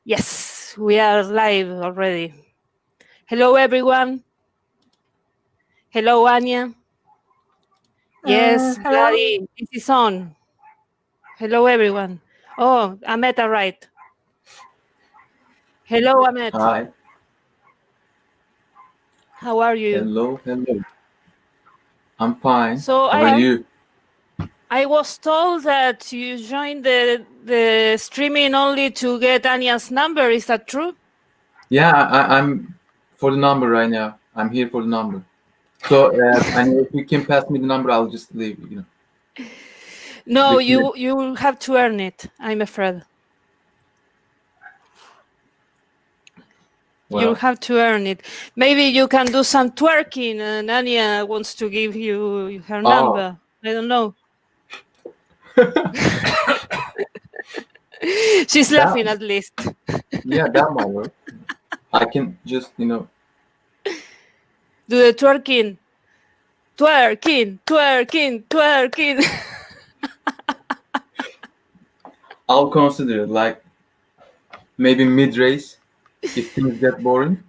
Yes, we are live already. Hello, everyone. Hello, Anya. Yes, Hello. Gladys, this is on. Hello, everyone. Oh, Ahmed, right. Hello, Ahmed. Hi. How are you? Hello. I'm fine. So How are you? I was told that you joined the streaming only to get Anya's number. Is that true? Yeah, I'm for the number right now. I'm here for the number. So, and if you can pass me the number, I'll just leave. No, With you. you have to earn it, I'm afraid. Well, You have to earn it. Maybe you can do some twerking and Anya wants to give you her number. I don't know. She's laughing at least. Yeah, that might work. I can just, Do the twerking. Twerking. I'll consider it, like maybe mid-race if things get boring.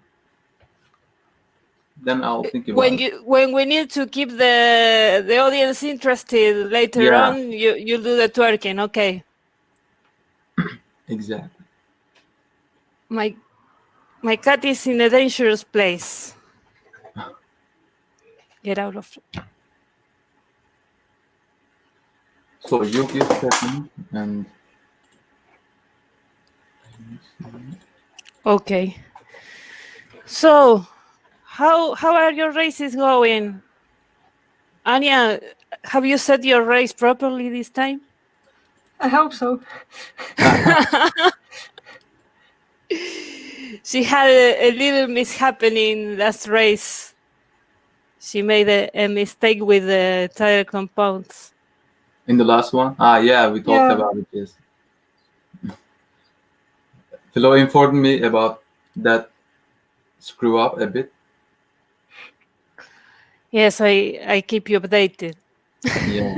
Then I'll think about it. When we need to keep the audience interested later on, you do the twerking. Okay. Exactly. My cat is in a dangerous place. Get out of it. So you give checking and Okay. So how are your races going? Anya, have you set your race properly this time? I hope so. She had a little mishappening last race. She made a mistake with the tire compounds. in the last one? Yeah, we talked about it. Yes. Philo informed me about that screw up a bit. Yes, I keep you updated. Yeah.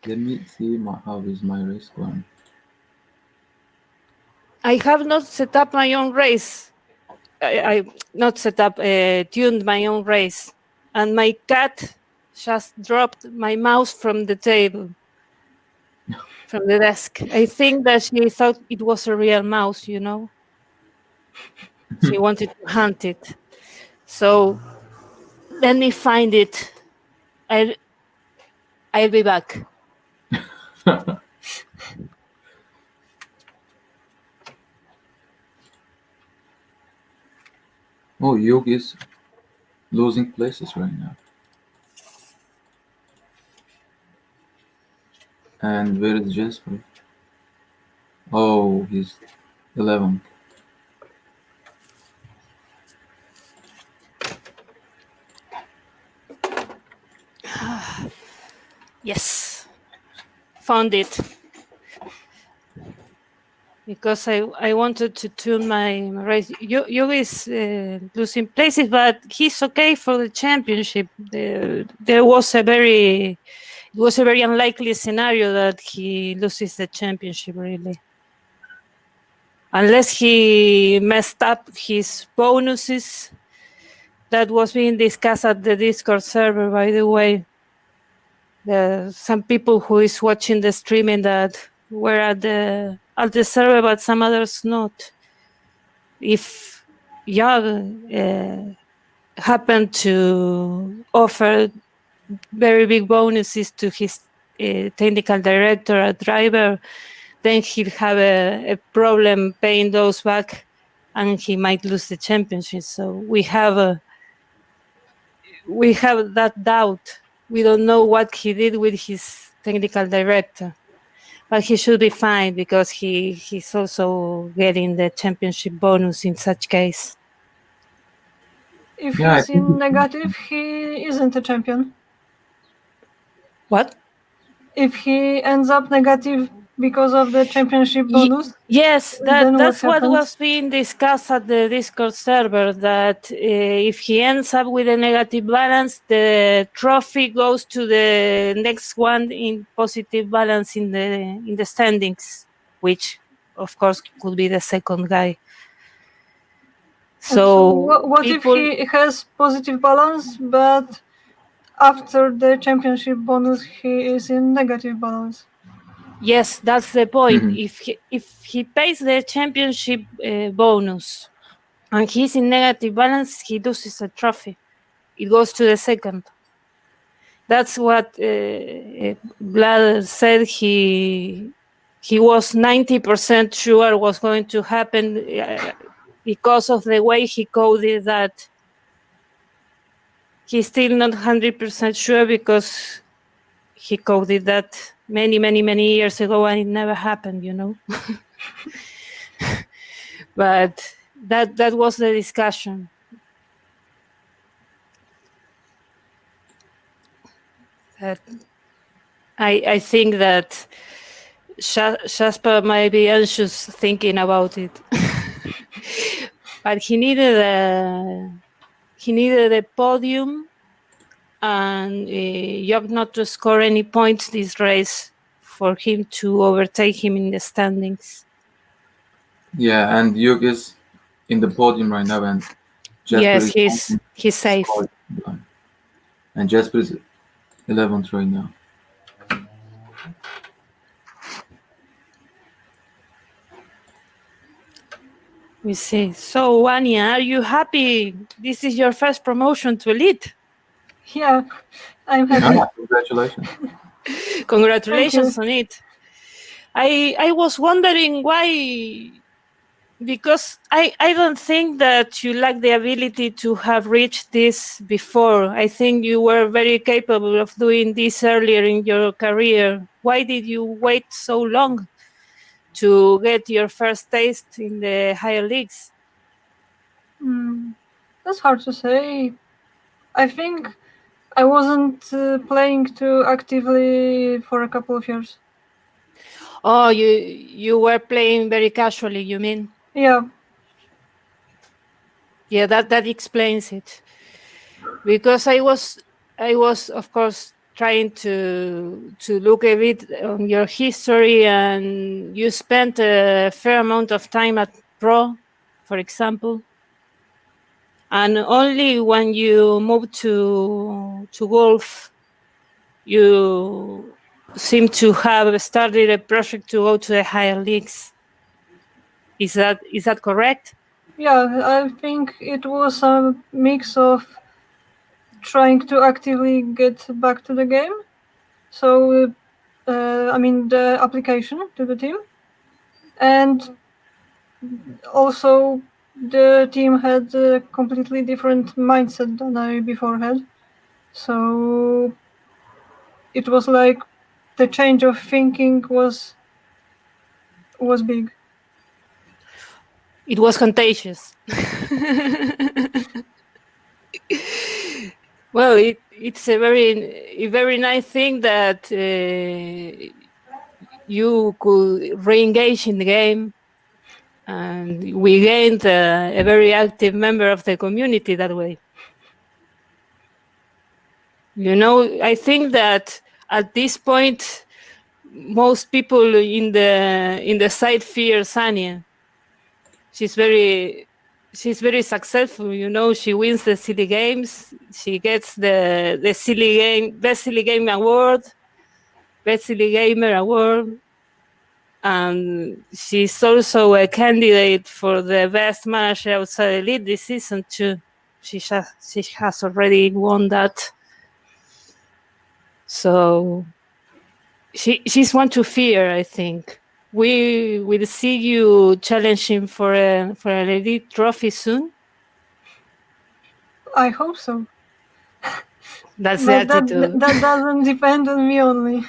Let me see how is my race going. I have not set up my own race. I not set up, tuned my own race. And my cat just dropped my mouse from the table, from the desk. I think that she thought it was a real mouse, you know? She wanted to hunt it. So let me find it. I'll be back. Oh, Yug is losing places right now. And where is Jasper? Oh, he's 11th. Yes, found it. Because I wanted to tune my race. Yu is losing places, but he's okay for the championship. It was a very unlikely scenario that he loses the championship, really. Unless he messed up his bonuses. That was being discussed at the Discord server, by the way. Some people who is watching the streaming that were at the server, but some others not. If Yag happened to offer very big bonuses to his technical director or driver, then he'd have a problem paying those back, and he might lose the championship. So we have that doubt. We don't know what he did with his technical director, but he should be fine because he's also getting the championship bonus in such case. If he's in negative, he isn't a champion. What? If he ends up negative because of the championship bonus? Yes, Then that's what happened? was being discussed at the Discord server, that if he ends up with a negative balance, the trophy goes to the next one in positive balance in the standings, which of course could be the second guy. So what if he has positive balance, but after the championship bonus he is in negative balance? Yes, that's the point. If he pays the championship bonus and he's in negative balance, he loses a trophy. It goes to the second. That's what Vlad said. He was 90% sure was going to happen because of the way he coded that. He's still not 100% sure because he coded that many, many, many years ago and it never happened, you know. But that was the discussion. That I think that Shaspa might be anxious thinking about it. But he needed a podium, and Jock not to score any points this race for him to overtake him in the standings. Yeah, and Yug is in the podium right now, and Jasper yes, he's safe. And Jasper is 11th right now. We see. So, Anya, are you happy? This is your first promotion to Elite. Yeah, I'm happy. Ah, congratulations. Congratulations on it. I was wondering why, because I don't think that you lack the ability to have reached this before. I think you were very capable of doing this earlier in your career. Why did you wait so long to get your first taste in the higher leagues? That's hard to say. I think I wasn't playing too actively for a couple of years. Oh, you were playing very casually, you mean? Yeah. Yeah, that explains it. Because I was of course trying to look a bit on your history, and you spent a fair amount of time at Pro, for example, and only when you moved to golf you seem to have started a project to go to the higher leagues. Is that correct? Yeah, I think it was a mix of trying to actively get back to the game. So, I mean, the application to the team. And also, the team had a completely different mindset than I before had. So, it was like the change of thinking was big. It was contagious. Well, it's a very nice thing that you could re-engage in the game, and we gained a very active member of the community that way. You know, I think that at this point, most people in the site fear Sania. She's very successful. You know, she wins the silly games. She gets the silly game best silly game award, best silly gamer award, and she's also a candidate for the best manager outside Elite this season too. She has already won that. So she's one to fear, I think. We will see you challenging for an Elite trophy soon. I hope so. That's the attitude. That doesn't depend on me only.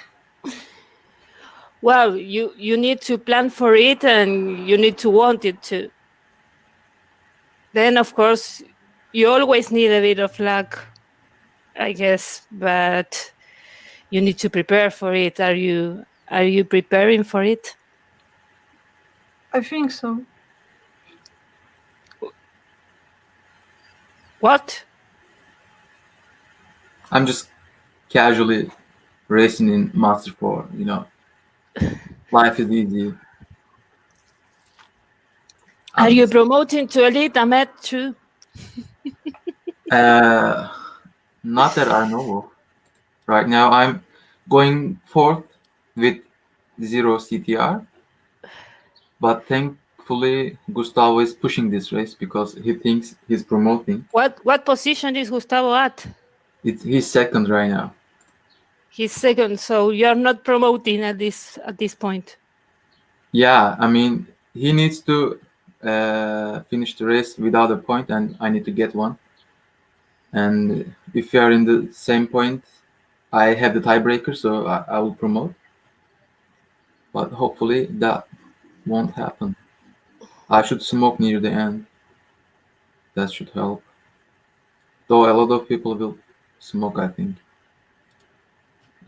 Well, you need to plan for it, and you need to want it too. Then, of course, you always need a bit of luck, I guess, but you need to prepare for it. Are you Are you preparing for it? I think so. What? I'm just casually racing in Master 4, Life is easy. Are you promoting to Elite, Ahmed, too? Not that I know of. Right now, I'm going fourth with 0 CTR. But thankfully, Gustavo is pushing this race because he thinks he's promoting. What position is Gustavo at? He's second right now. He's second, so you're not promoting at this point. Yeah, I mean, he needs to finish the race without a point, and I need to get one. And if we are in the same point, I have the tiebreaker, so I will promote. But hopefully that won't happen. I should smoke near the end. That should help. Though a lot of people will smoke, I think.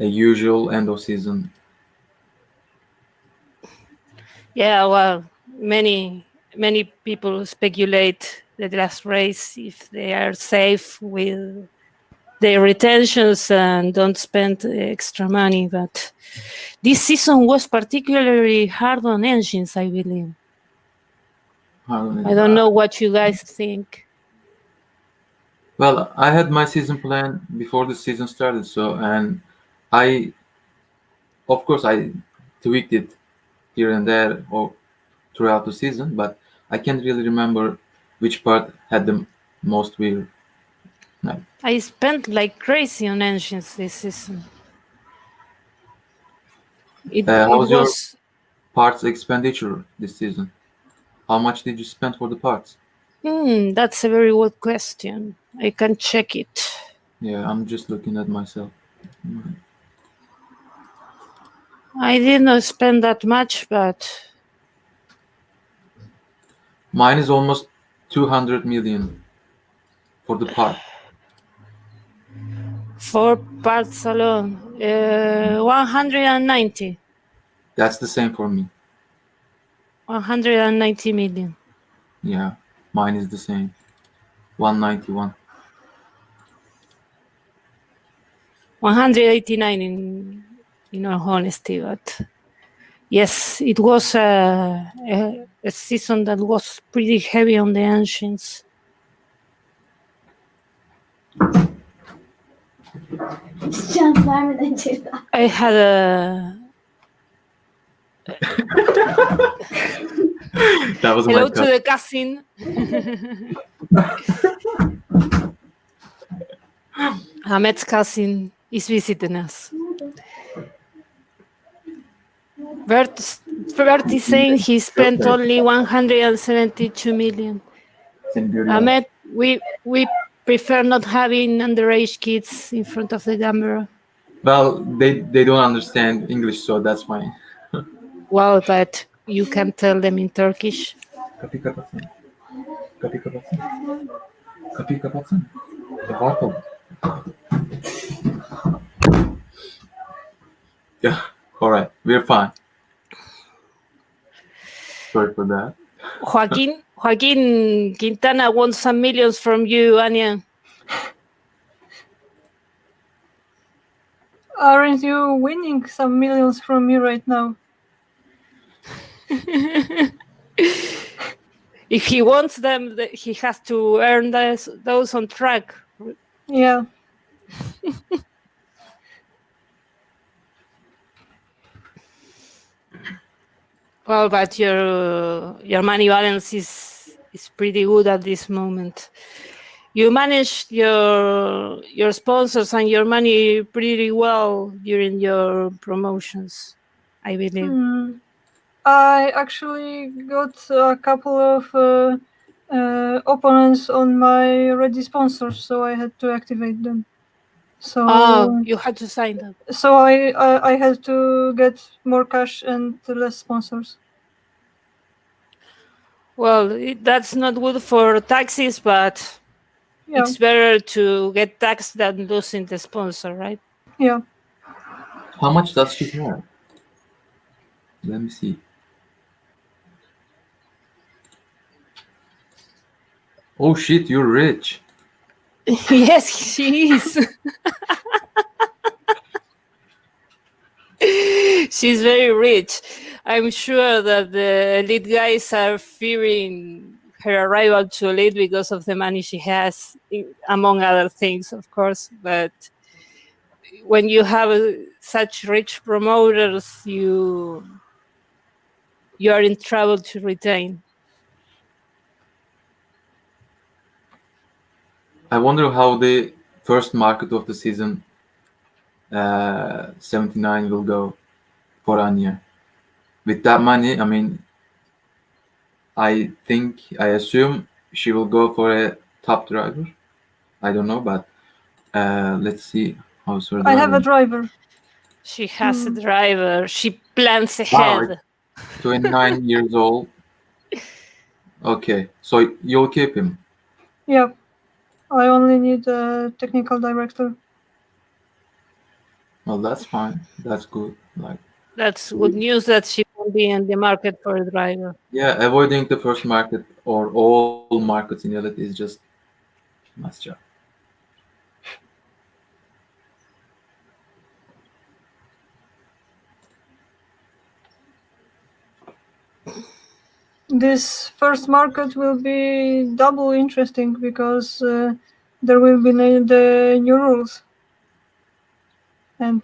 A usual end of season. Yeah, well, many people speculate the last race if they are safe with their retentions and don't spend extra money. But this season was particularly hard on engines, I believe. I don't know what you guys think. Well, I had my season plan before the season started, and of course, I tweaked it here and there or throughout the season, but I can't really remember which part had the most weird. No. I spent like crazy on engines this season. How was your parts expenditure this season? How much did you spend for the parts? That's a very good question. I can check it. Yeah, I'm just looking at myself. I did not spend that much, but mine is almost 200 million for the part. For parts alone, 190. That's the same for me. 190 million. Yeah, mine is the same. 191. 189 in all honesty, but yes, it was a season that was pretty heavy on the engines. I had That was hello my to the cousin. Ahmed's cousin is visiting us. Bert is saying he spent only 172 million. Ahmed, we prefer not having underage kids in front of the camera. Well, they don't understand English, so that's fine. Well, but you can tell them in Turkish. Kapıyı kapatsana. Kapıyı kapatsana. Kapıyı kapatsana. Rahat ol. Yeah, all right, we're fine. Sorry for that. Joaquin Quintana wants some millions from you, Anya. Aren't you winning some millions from me right now? If he wants them, he has to earn those on track. Yeah. Well, but your money balance is pretty good at this moment. You managed your sponsors and your money pretty well during your promotions, I believe. I actually got a couple of opponents on my ready sponsors, so I had to activate them. So you had to sign them. So I had to get more cash and less sponsors. Well, that's not good for taxes, but it's better to get taxed than losing the sponsor, right? Yeah. How much does she have? Let me see. Oh shit, you're rich. Yes, she is. She's very rich. I'm sure that the elite guys are fearing her arrival to elite because of the money she has, among other things, of course. But when you have such rich promoters, you are in trouble to retain. I wonder how the first market of the season 79 will go for Anya. With that money, I mean, I assume she will go for a top driver. I don't know, but let's see how's her I have a driving. driver. She has a driver. She plans Wow, ahead. 29 years old. Okay, so you'll keep him. Yeah, I only need a technical director. Well, that's fine. That's good. Like, That's good news that she won't be in the market for a driver. yeah, avoiding the first market or all markets in Elite is just nice job. This first market will be double interesting because there will be the new rules. And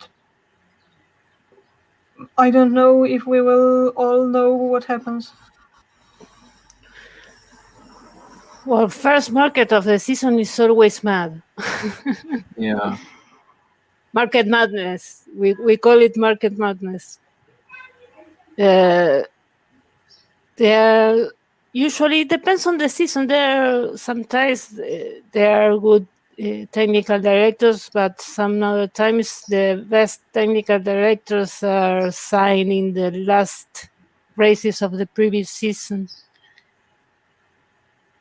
I don't know if we will all know what happens. Well, first market of the season is always mad. Yeah. Market madness. We call it market madness. There usually depends on the season. There sometimes there are good technical directors, but some other times the best technical directors are signed in the last races of the previous season.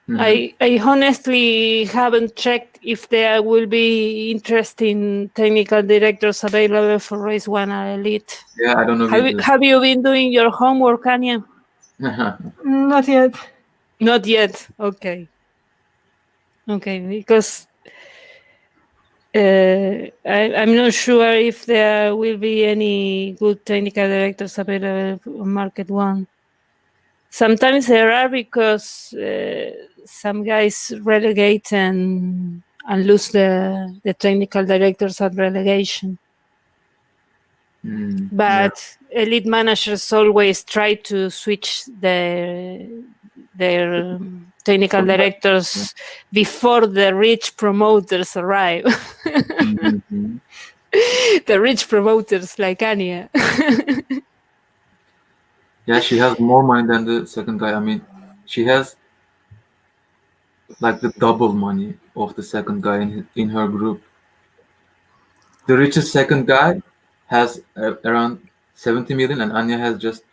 Mhm. I honestly haven't checked if there will be interesting technical directors available for race 1 at Elite. Yeah, I don't know either. Have you been doing your homework, Anya? Not yet. Not yet. Okay. Okay, because I'm not sure if there will be any good technical directors available on Market 1. Sometimes there are because some guys relegate and lose the technical directors at relegation. Yeah. But elite managers always try to switch their technical directors before the rich promoters arrive. Mhm. The rich promoters like Anya. Yeah, she has more money than the second guy. I mean, she has like the double money of the second guy in her group. The richest second guy has around 70 million, and Anya has just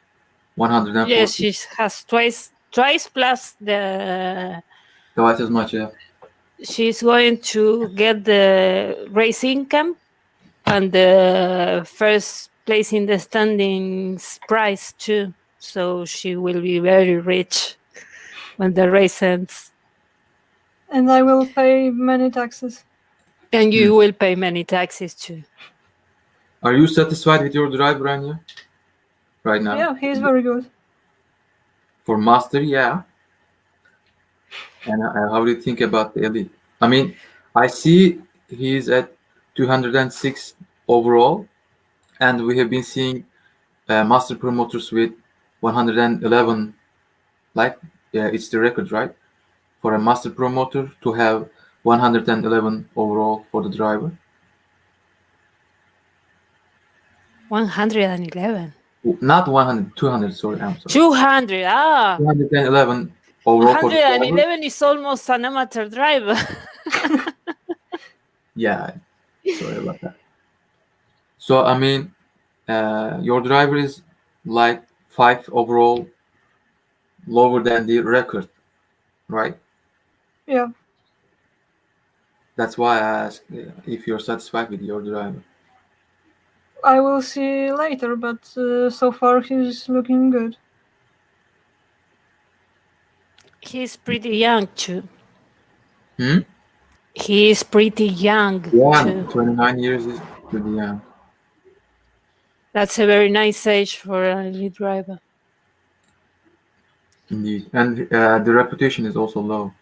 Yes, 140. she has twice plus the. Twice as much, yeah. She's going to get the race income and the first place in the standings prize too. So she will be very rich when the race ends. And I will pay many taxes. And you will pay many taxes too. Are you satisfied with your driver, Anya? Right now? Yeah, he's very good. For master, yeah. And how do you think about the elite? I mean, I see he's at 206 overall, and we have been seeing master promoters with 111. Like, yeah, it's the record, right? For a master promoter to have 111 overall for the driver. 111. Not 100, 200, sorry, I'm sorry. 200. 211 overall for the driver. 111 is almost an amateur driver. Yeah, sorry about that. So, I mean, your driver is like 5 overall lower than the record, right? Yeah. That's why I asked if you're satisfied with your driver. I will see later, but so far he's looking good. He's pretty young too. Hmm? He is pretty young Yeah, too. 29 years is pretty young. That's a very nice age for an elite driver. Indeed. And the reputation is also low,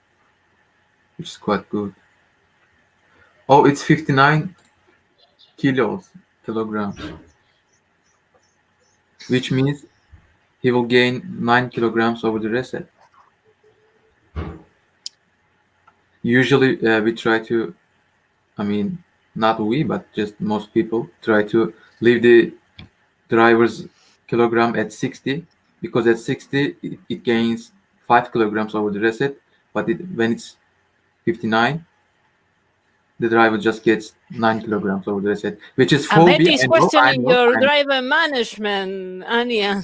which is quite good. Oh, it's 59 kilograms, which means he will gain 9 kilograms over the reset. Usually, we try to, not we, but just most people try to leave the driver's kilogram at 60, because at 60 it gains 5 kilograms over the reset, but when it's 59, the driver just gets 9 kilograms over the reset, which is Ahmed phobia. is I questioning know. your driver management, Anya.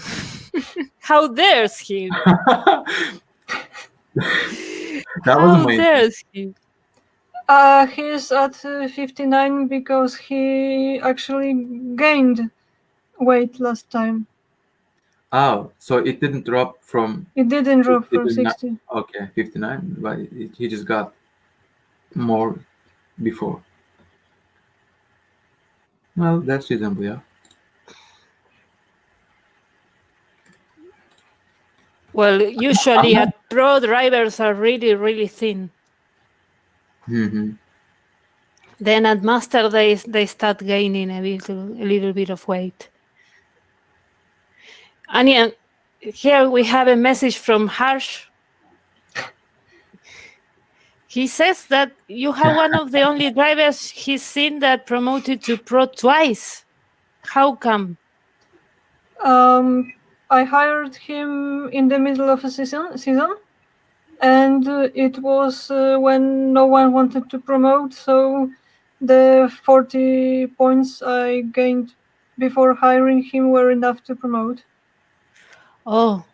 How dares he? That wasn't How my dares he? He's at 59 because he actually gained weight last time. Oh, so it didn't drop from. It didn't drop It from did not, 60. okay, 59, but he just got more before. Well, that's reasonable, yeah. Well, usually pro drivers are really, really thin. Mm-hmm. Then at master they start gaining a little bit of weight. Anya, here we have a message from Harsh. He says that you have one of the only drivers he's seen that promoted to pro twice. How come? I hired him in the middle of a season, and it was when no one wanted to promote, so the 40 points I gained before hiring him were enough to promote. Oh.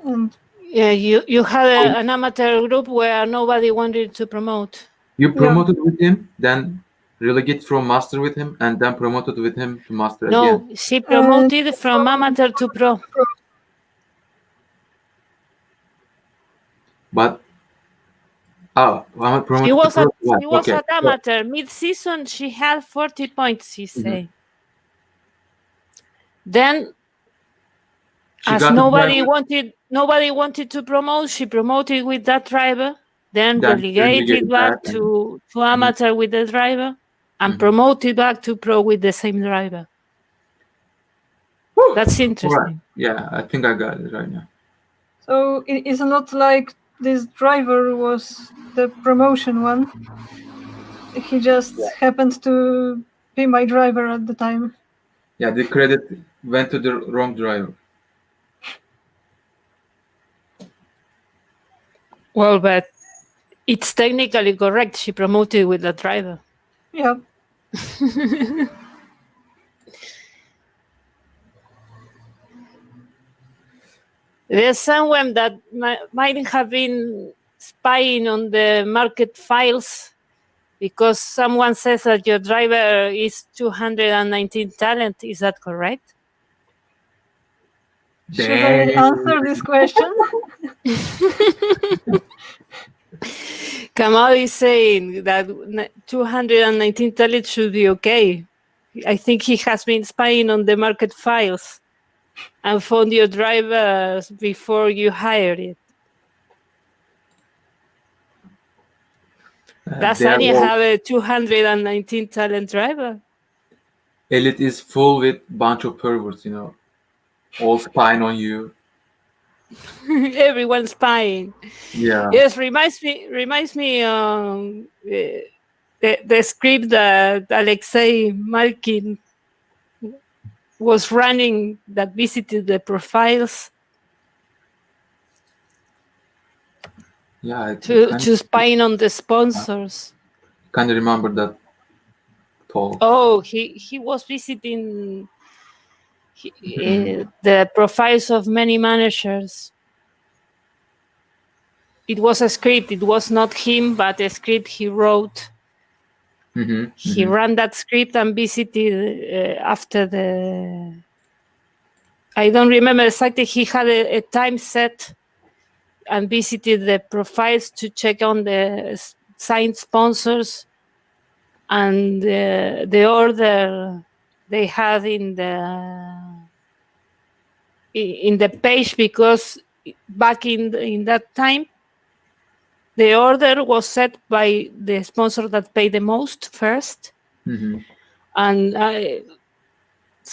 And yeah, you had an amateur group where nobody wanted to promote. You promoted with him, then relegate from master with him, and then promoted with him to master again. No, she promoted from amateur to pro. But She was okay. at amateur. Mid-season, she had 40 points, she say. Then, as nobody wanted to promote, she promoted with that driver, then relegated back to amateur with the driver, and promoted back to pro with the same driver. That's interesting. Right. Yeah, I think I got it right now. So it is not like this driver was the promotion one. He just happened to be my driver at the time. Yeah, the credit went to the wrong driver. Well, but it's technically correct. She promoted with the driver. Yeah. There's someone that might have been spying on the market files because someone says that your driver is 219 talent. Is that correct? Should I answer this question? Kamal is saying that 219 talent should be okay. I think he has been spying on the market files and found your driver before you hired it. Does Anya have a 219 talent driver? Elite is full with bunch of perverts, all spying on you. Everyone's spying. Yeah. Yes, reminds me the script that Alexei Malkin was running that visited the profiles. Yeah. To spying on the sponsors. Kind of remember that talk. Oh, he was visiting the profiles of many managers. It was a script. It was not him, but a script he wrote. He ran that script and visited after the. I don't remember exactly. He had a time set and visited the profiles to check on the signed sponsors and the order they had in the page, because back in that time the order was set by the sponsor that paid the most first, and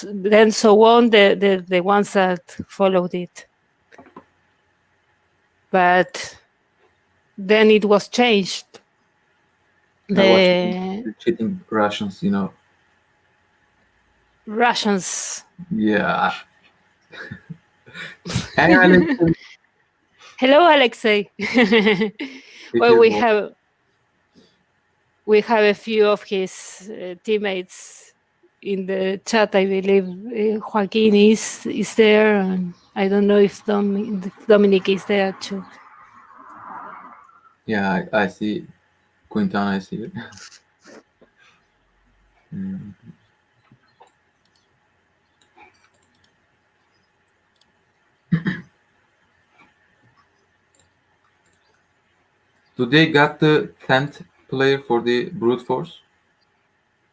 then so on, the ones that followed it. But then it was changed. The cheating Russians, Russians. Yeah. Hey, Alexei. Hello, Alexei. Well, we have a few of his teammates in the chat. I believe Joaquin is there, and I don't know if Dominic is there too. Yeah, I see Quintan. I see it. Do they got the 10th player for the brute force?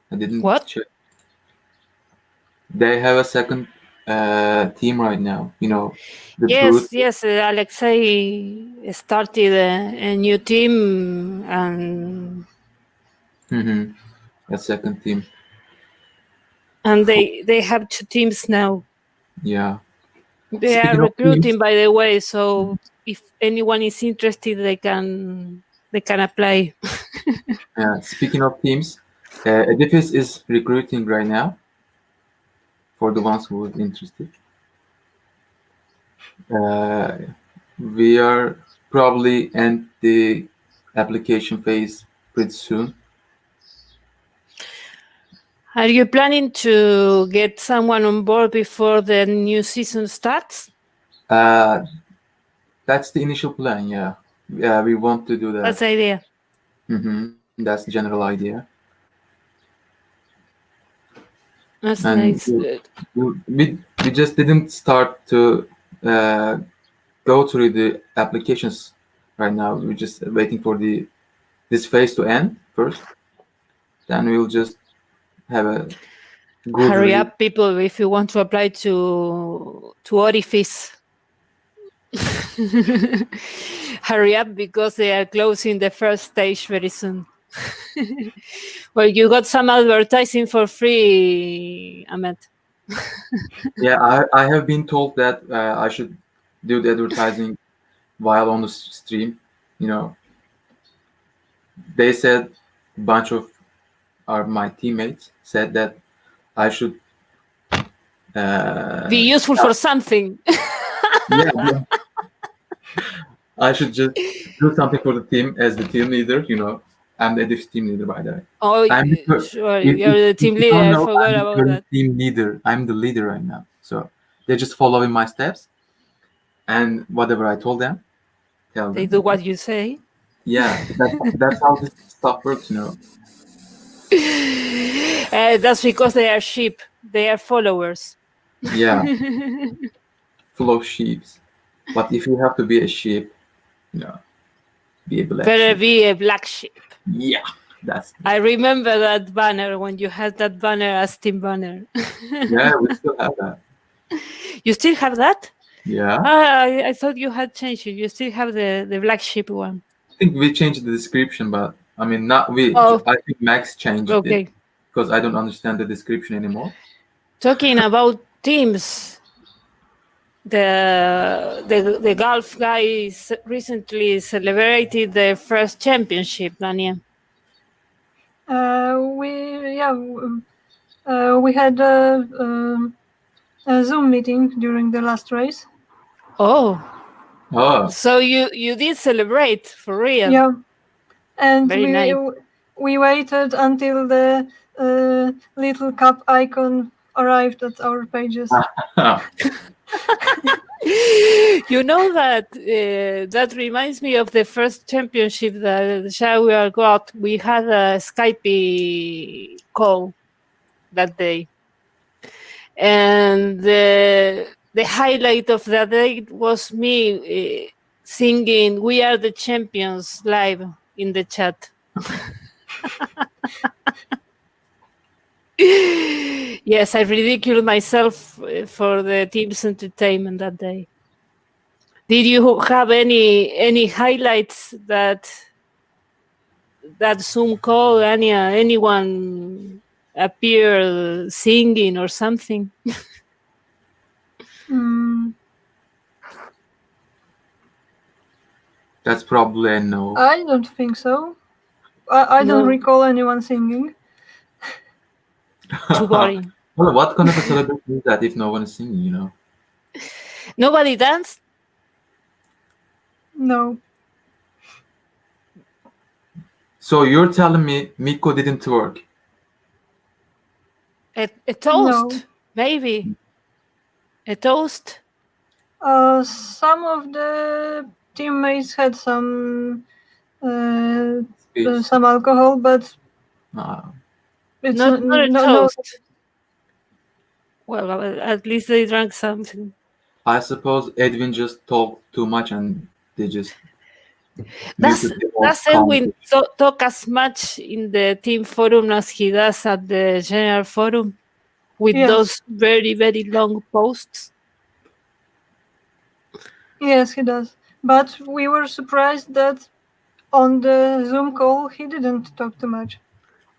I didn't check. They have a second team right now. Yes. Alexei started a new team and a second team. And they have 2 teams now. Yeah. They are recruiting, by the way. So if anyone is interested, they can apply. Yeah. Speaking of teams, Edifice is recruiting right now. For the ones who are interested, we are probably end the application phase pretty soon. Are you planning to get someone on board before the new season starts? That's the initial plan. Yeah, we want to do that. That's the idea. That's the general idea. That's nice. We just didn't start to go through the applications right now. We're just waiting for this phase to end first. Then we'll just have a good hurry up, people, if you want to apply to Orifice. Hurry up, because they are closing the first stage very soon. Well, you got some advertising for free, Ahmed. Yeah, I have been told that I should do the advertising while on the stream. They said a bunch of my teammates said that I should be useful for something. Yeah. I should just do something for the team as the team leader. I'm the Edifice team leader, by the way. Oh, sure, you're the team leader. I forgot about that. Team leader. I'm the leader right now. So they're just following my steps, and whatever I told them, tell they them. do what you say. Yeah, that's how this stuff works, That's because they are sheep. They are followers. Yeah. Full of sheep. But if you have to be a sheep, be a black Better sheep. be a black sheep. Yeah, I remember that banner when you had that banner as team banner. Yeah, we still have that. You still have that? Yeah. I thought you had changed it. You still have the black sheep one. I think we changed the description, but I mean, not we. I think Max changed it because I don't understand the description anymore. Talking about teams, the golf guys recently celebrated their first championship, Daniel. We had a Zoom meeting during the last race. Oh. So you did celebrate for real? Yeah, and Very we waited until the little cup icon arrived at our pages. You know that that reminds me of the first championship that Jaguar got. We had a Skype call that day, and the highlight of that day was me singing "We Are the Champions" live in the chat. Yes, I ridiculed myself for the team's entertainment that day. Did you have any highlights that Zoom call? Anyone appear singing or something? That's probably a no. I don't think so. I don't recall anyone singing. Too boring. Well, what kind of a celebration is that if no one is singing, you know? Nobody danced? No. So you're telling me Miko didn't work? A toast, No. maybe. A toast? Some of the teammates had some alcohol, but it's Not a no. toast. Well, at least they drank something. I suppose Edwin just talked too much and they just Does Edwin talk as much in the team forum as he does at the general forum with those very, very long posts? Yes, he does. But we were surprised that on the Zoom call he didn't talk too much.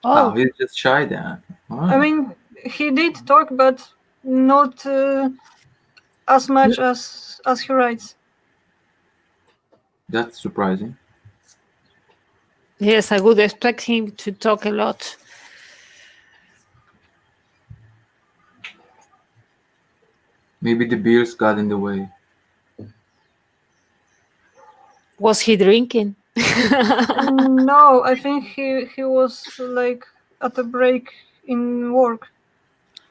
Oh, he's just shy then. Oh. I mean, he did talk, but not as much as he writes. That's surprising. Yes, I would expect him to talk a lot. Maybe the beers got in the way. Was he drinking? No, I think he was like at a break in work.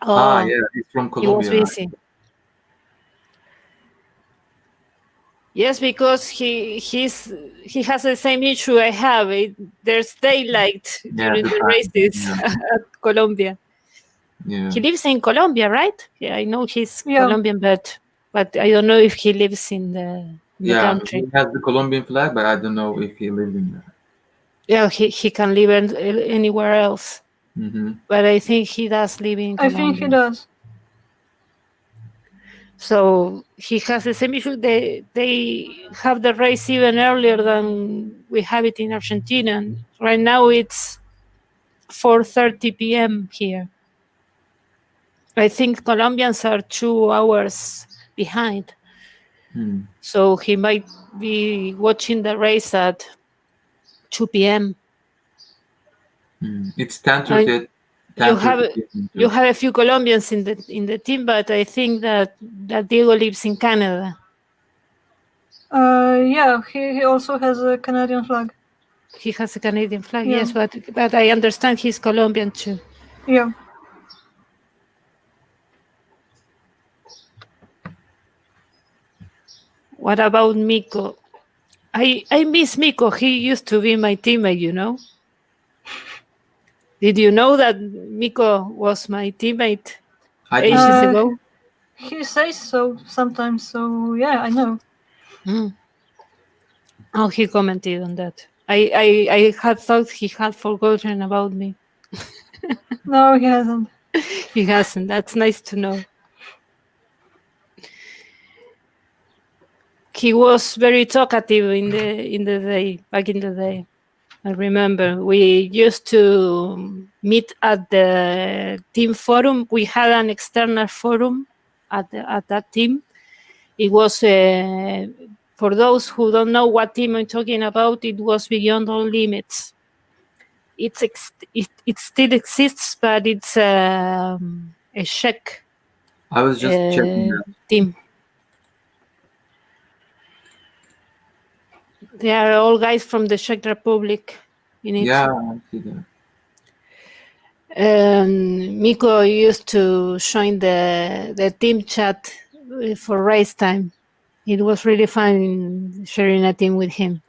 Yeah, he's from Colombia. He was busy. Right? Yes, because he has the same issue I have. There's daylight during the races at Colombia. Yeah. He lives in Colombia, right? Yeah, I know he's Colombian, but I don't know if he lives in the country. He has the Colombian flag, but I don't know if he lives in there. Yeah, he can live anywhere else. Mm-hmm. But I think he does live in Colombia. I think he does. So he has the same issue. They have the race even earlier than we have it in Argentina. And right now it's 4:30 p.m. here. I think Colombians are 2 hours behind. So he might be watching the race at 2 p.m. It's 10:30. You have a few Colombians in the team, but I think that Diego lives in Canada. Yeah, he also has a Canadian flag. He has a Canadian flag, yes, but I understand he's Colombian too. Yeah. What about Miko? I miss Miko. He used to be my teammate, you know. Did you know that Miko was my teammate ages ago? He says so sometimes, so yeah, I know. Oh, he commented on that. I had thought he had forgotten about me. No, he hasn't. He hasn't. That's nice to know. He was very talkative in the day, back in the day. I remember we used to meet at the team forum. We had an external forum at that team. It was, for those who don't know what team I'm talking about, it was Beyond All Limits. It still exists, but it's a Czech I was just checking that. team. They are all guys from the Czech Republic in it. Yeah, I see that. Miko used to join the team chat for race time. It was really fun sharing a team with him.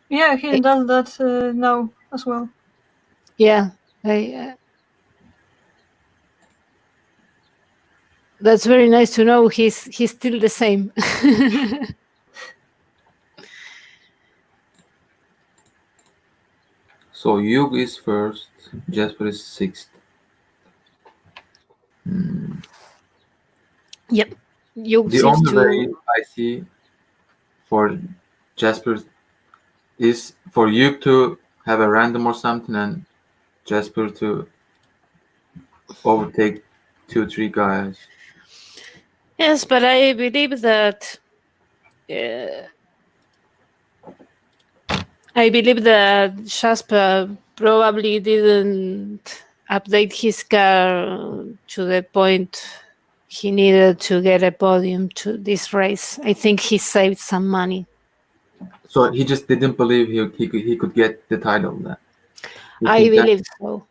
Yeah, he does that now as well. Yeah, that's very nice to know. He's still the same. So Hugh is first, Jasper is sixth. Yep. You The seems only way to. I see for Jasper is for Hugh to have a random or something and Jasper to overtake 2-3 guys. Yes, but I believe that. Uh, I believe that Jasper probably didn't update his car to the point he needed to get a podium to this race. I think he saved some money. So he just didn't believe he could get the title then. You I think that? believe so.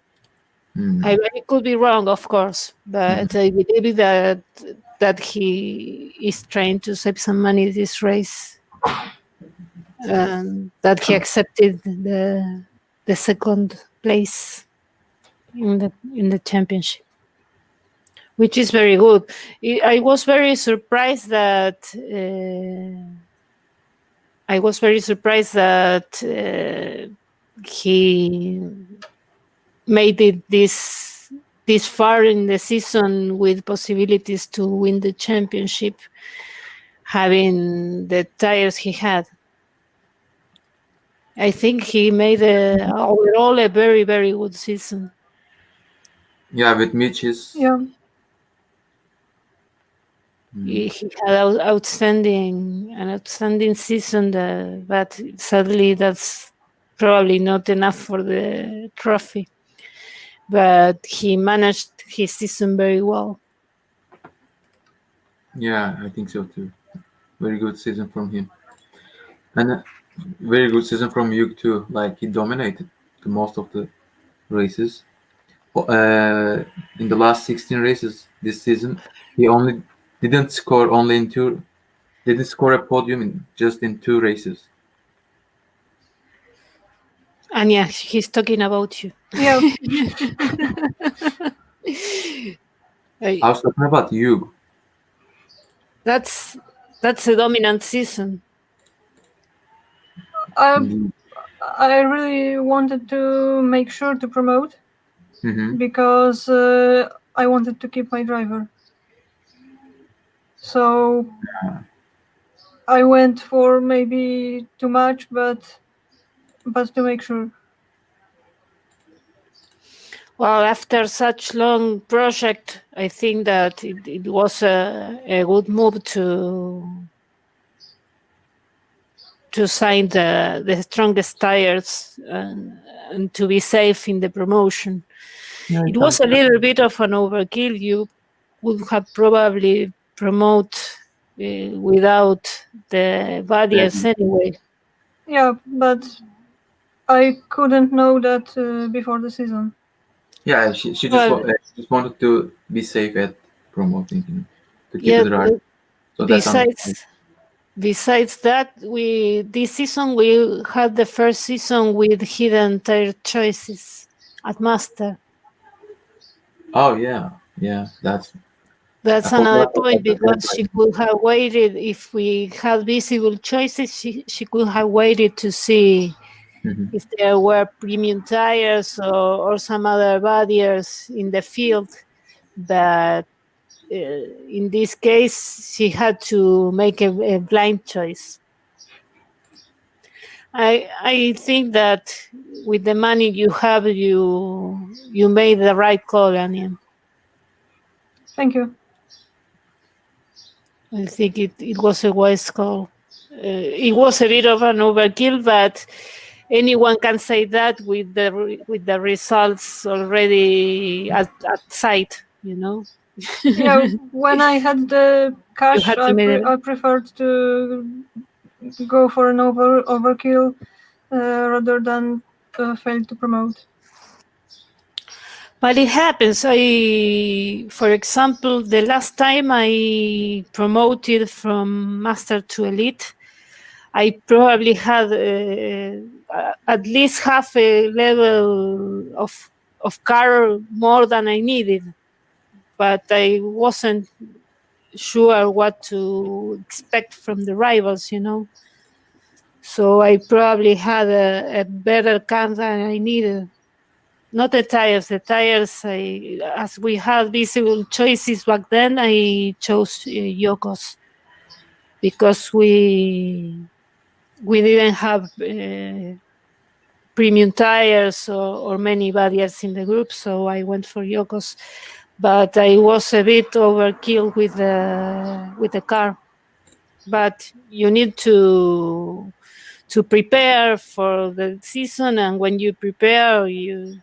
Hmm. I could be wrong, of course, but I believe that he is trying to save some money this race, that he accepted the second place in the championship, which is very good. I was very surprised that he made it this far in the season with possibilities to win the championship, having the tires he had. I think he made overall a very, very good season. Yeah, with Mitch's. Yeah, He had an outstanding season, but sadly that's probably not enough for the trophy. But he managed his season very well. Yeah, I think so too. Very good season from him. And a very good season from Hugh too. Like he dominated the most of the races. In the last 16 races this season, he only didn't score only in two. Didn't score a podium in just in 2 races. And yeah, he's talking about you. yeah. I was talking about Hugh. That's a dominant season. I Indeed. I really wanted to make sure to promote Hmm. because I wanted to keep my driver. So I went for maybe too much, but to make sure. Well, after such long project, I think that it was a good move to sign the strongest tires and to be safe in the promotion. Yeah, It was a little bit of an overkill. You would have probably promote without the barriers anyway. Yeah, but I couldn't know that before the season. yeah. She Well, just wanted to be safe at promoting him to keep yeah. it right. So that's understandable. Besides that, this season we had the first season with hidden tire choices at Master. Oh yeah, yeah. I That's another forgot point about because she could have waited if we had visible choices. She could have waited to see Mhm. if there were premium tires or some other barriers in the field. But in this case, she had to make a blind choice. I think that with the money you have, you made the right call, Anya. Thank you. I think it was a wise call. It was a bit of an overkill, but anyone can say that with the results already at sight. Yeah, when I had the You cash, had to make it. I preferred to go for an overkill rather than fail to promote. But it happens. For example, the last time I promoted from master to elite, I probably had at least half a level of car more than I needed, but I wasn't sure what to expect from the rivals, So I probably had a better car than I needed. Not the tires. The tires, as we had visible choices back then, I chose Yokos because we didn't have premium tires or many barriers in the group, so I went for Yokos. But I was a bit overkill with the car. But you need to prepare for the season, and when you prepare, you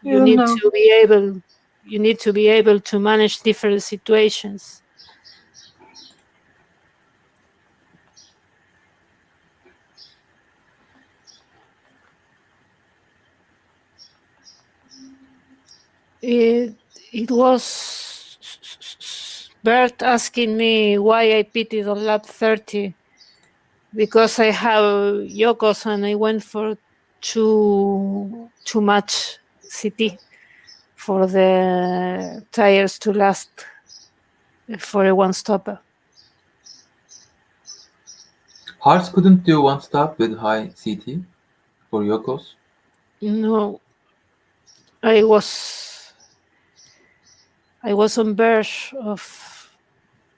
need to be able to manage different situations. It was Bert asking me why I pitted on lap 30, because I have Yokos and I went for too much CT for the tires to last for a one stopper. Hearts couldn't do one stop with high CT for Yokos. No, I was on verge of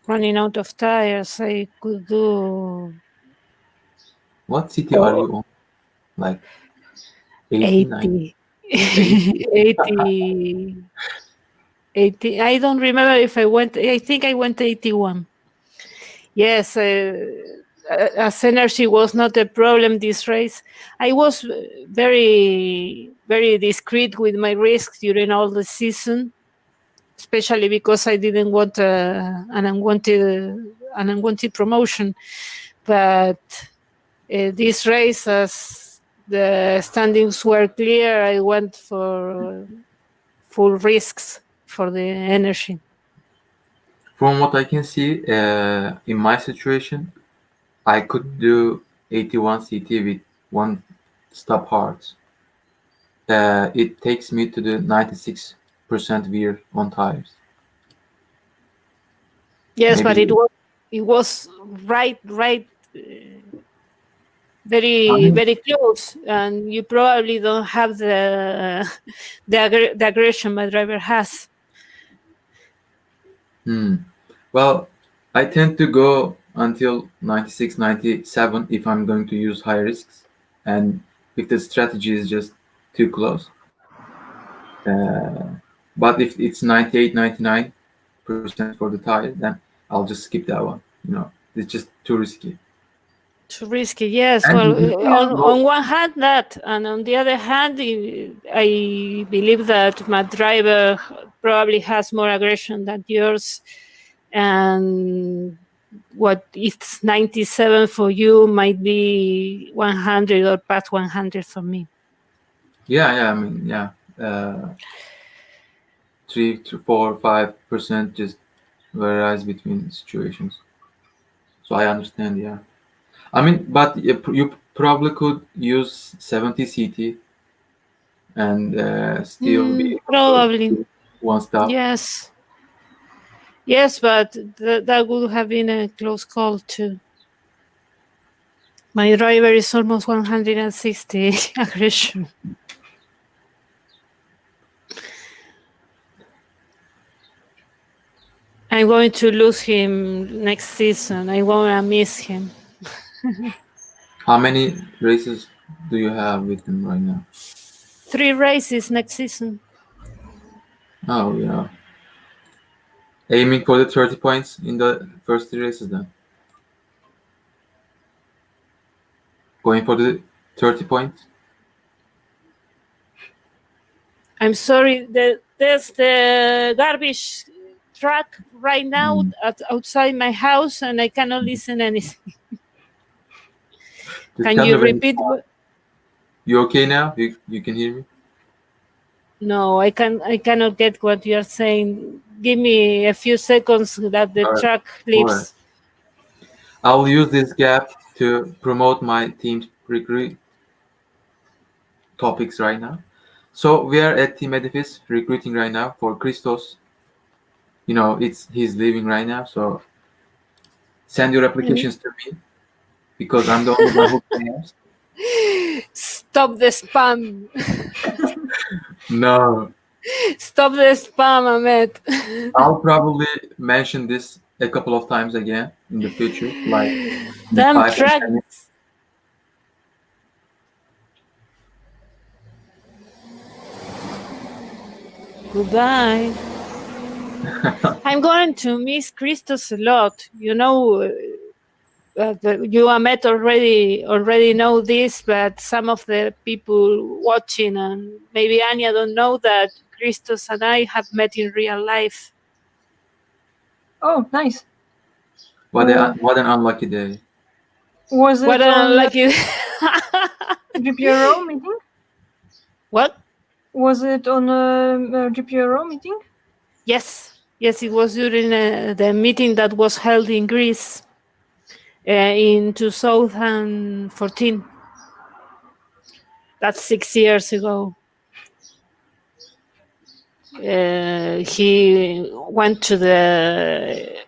running out of tires. I could do. What CT are you on? Like 80. 80. I don't remember if I went. I think I went 81. Yes, as energy was not a problem this race. I was very, very discreet with my risks during all the season, especially because I didn't want an unwanted promotion. But this race, as the standings were clear, I went for full risks for the energy. From what I can see, in my situation, I could do 81 CT with one stop hard. It takes me to the 96% wear on tires. Yes, Maybe but it was right, very, very close, and you probably don't have the aggression my driver has. Well, I tend to go until 96, 97 if I'm going to use high risks, and if the strategy is just too close. But if it's 98, 99% for the tire, then I'll just skip that one. It's just too risky. Too risky, yes. And on one hand that, and on the other hand, I believe that my driver probably has more aggression than yours, and what it's 97 for you might be 100 or past 100 for me. Yeah. I mean, yeah. 3 to 4 5% just varies between situations. So I understand, yeah. I mean, but you probably could use 70 CT and still be probably one stop. Yes, but that would have been a close call too. My driver is almost 160 aggression. I'm going to lose him next season. I wanna miss him. How many races do you have with him right now? 3 races next season. Oh, yeah. Aiming for the 30 points in the first 3 races then? Going for the 30 points? I'm sorry, there's the garbage truck right now outside my house, and I cannot listen anything. Can you repeat? You okay now? You can hear me? No, I cannot get what you are saying. Give me a few seconds that the Alright. track leaves. I will use this gap to promote my team's recruit topics right now. So we are at Team Edifice recruiting right now for Christos. He's leaving right now, so send your applications to me because I'm the only one who can answer. Stop the spam. No, Stop the spam, Ahmed. I'll probably mention this a couple of times again in the future, like in Damn 5 or track. 10 minutes. Goodbye. I'm going to miss Christos a lot. You know, you Ahmed already know this, but some of the people watching and maybe Anya don't know that Christos and I have met in real life. Oh, nice. What an unlucky day. Was What it an on unlucky. GPRO meeting? What? Was it on a GPRO meeting? Yes, it was during the meeting that was held in Greece in 2014. That's 6 years ago. He went to the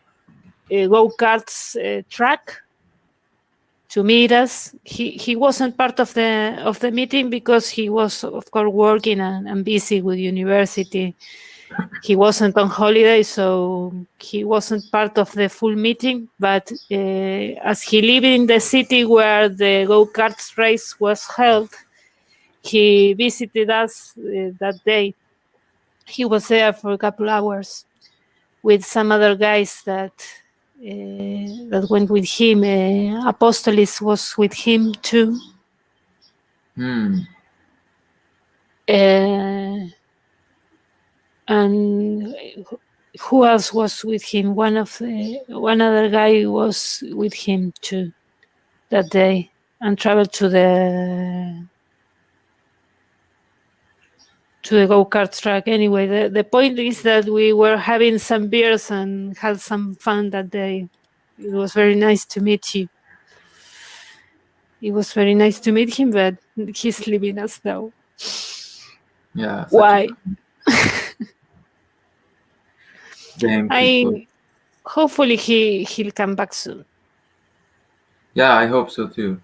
go-karts track to meet us. He wasn't part of the meeting because he was, of course, working and busy with university. He wasn't on holiday, so he wasn't part of the full meeting. But as he lived in the city where the go-karts race was held, he visited us that day. He was there for a couple hours with some other guys that went with him. Apostolis was with him too. And who else was with him? One other guy was with him too that day and traveled to the go-kart track. Anyway, the point is that we were having some beers and had some fun that day. It was very nice to meet you. It was very nice to meet him, but he's leaving us now. Yeah. Why? Damn. Hopefully he'll come back soon. Yeah, I hope so too.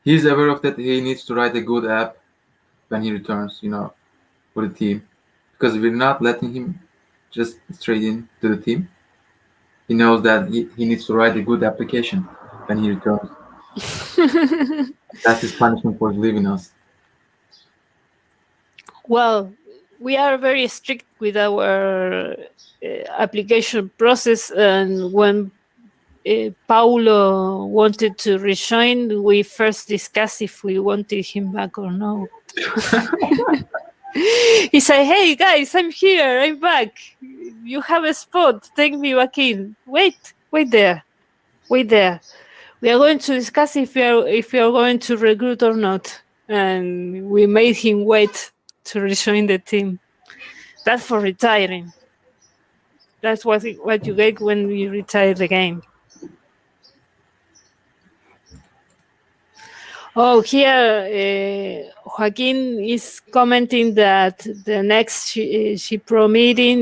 He's aware of that he needs to write a good app when he returns, for the team. Because we're not letting him just straight in to the team. He knows that he needs to write a good application when he returns. That's his punishment for leaving us. Well, we are very strict with our application process, and when Paulo wanted to rejoin, we first discussed if we wanted him back or no. He said, "Hey guys, I'm here. I'm back. You have a spot. Take me back in. Wait there. We are going to discuss if we are going to recruit or not." And we made him wait to rejoin the team. That's for retiring. That's what you get when you retire the game. Oh, here Joaquin is commenting that the next Pro meeting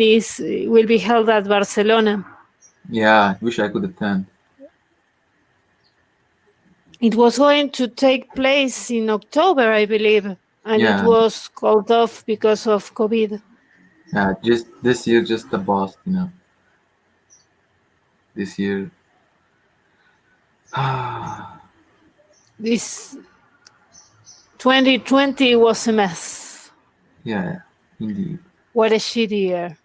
will be held at Barcelona. Yeah, I wish I could attend. It was going to take place in October, I believe, and Yeah. it was called off because of COVID. Yeah, just this year, just the boss, This year. This 2020 was a mess. Yeah, indeed. What a shit year.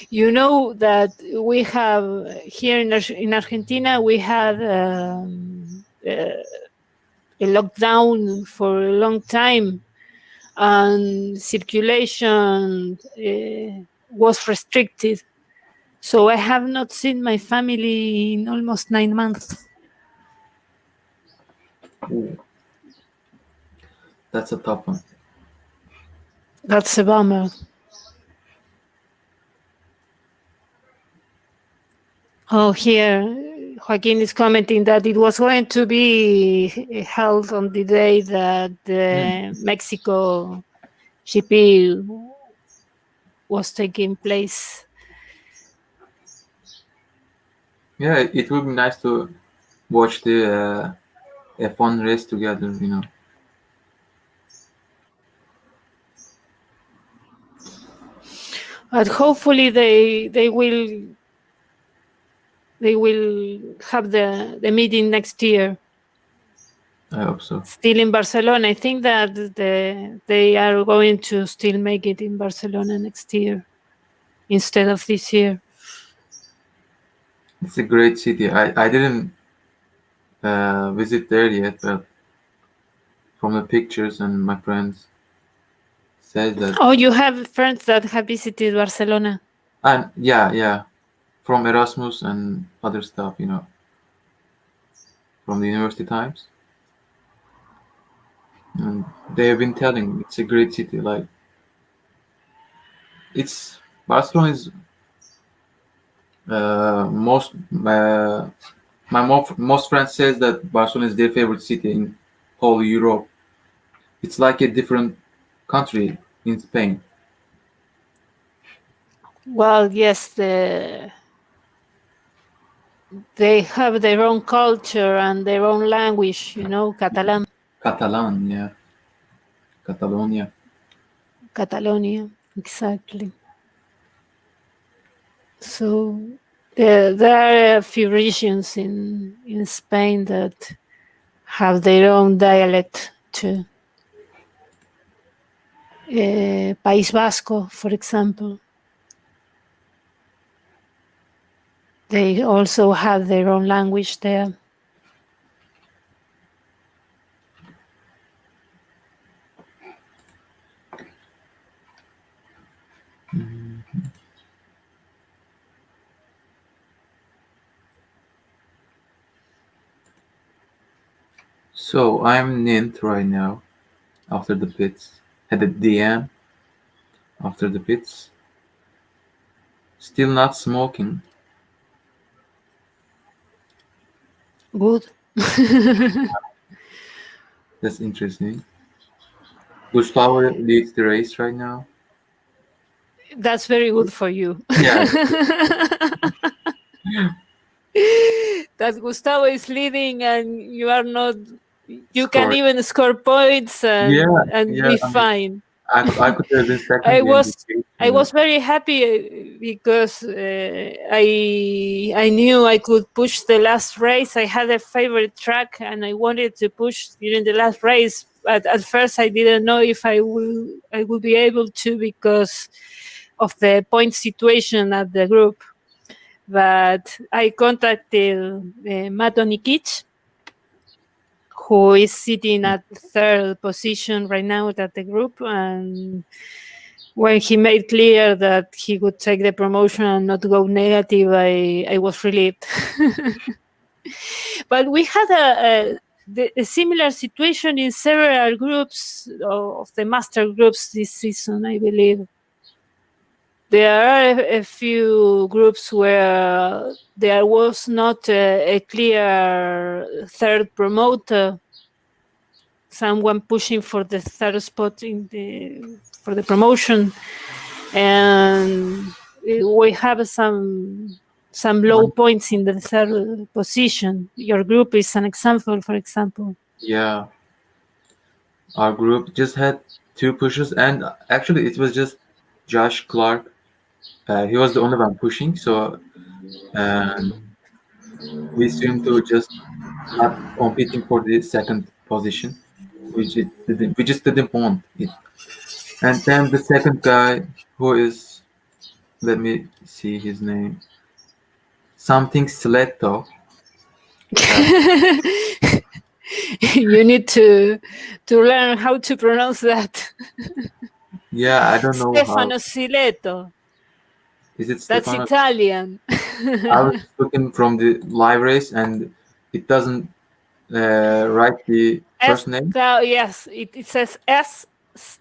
You know that we have here in Argentina, we had a lockdown for a long time, and circulation was restricted. So I have not seen my family in almost 9 months. Ooh. That's a tough one. That's a bummer. Oh, here Joaquin is commenting that it was going to be held on the day that the Mexico GP was taking place. Yeah, it would be nice to watch the F1 race together, you know. But hopefully they will have the meeting next year. I hope so. Still in Barcelona. I think that they are going to still make it in Barcelona next year instead of this year. It's a great city. I didn't visit there yet, but from the pictures and my friends says that. Oh, you have friends that have visited Barcelona. And yeah, from Erasmus and other stuff, you know, from the university times. And they have been telling it's a great city. Like it's Barcelona is most most friends says that Barcelona is their favorite city in whole Europe. It's like a different country in Spain. Well, yes, they have their own culture and their own language, you know, Catalan. Catalan, yeah. Catalonia. Catalonia, exactly. So there are a few regions in Spain that have their own dialect too. País Vasco, for example, they also have their own language there. So I'm Nint right now after the pits. Had a DM after the pits. Still not smoking. Good. That's interesting. Gustavo leads the race right now. That's very good for you. Yeah. That Gustavo is leading and you are not. You can Scored. even score points and Yeah, be I mean, fine. I could have been I second in the was case, I you know. was very happy because I knew I could push the last race. I had a favorite track and I wanted to push during the last race. But at first I didn't know if I would be able to because of the point situation at the group. But I contacted Mato Nikic, who is sitting at third position right now at the group, and when he made clear that he would take the promotion and not go negative, I was relieved. But we had a similar situation in several groups of the master groups this season, I believe. There are a few groups where there was not a clear third promoter, someone pushing for the third spot for the promotion, and we have some low points in the third position. Your group is an example, for example. Yeah, our group just had 2 pushes, and actually it was just Josh Clark. He was the only one pushing, so we seemed to just not competing for the second position. We just didn't want it. And then the second guy, who is, let me see his name, something Sletto. You need to learn how to pronounce that. Yeah, I don't know how. Stefano Sileto. Is it That's Stefano? Italian. I was looking from the live race, and it doesn't write the first name. Yes, it says S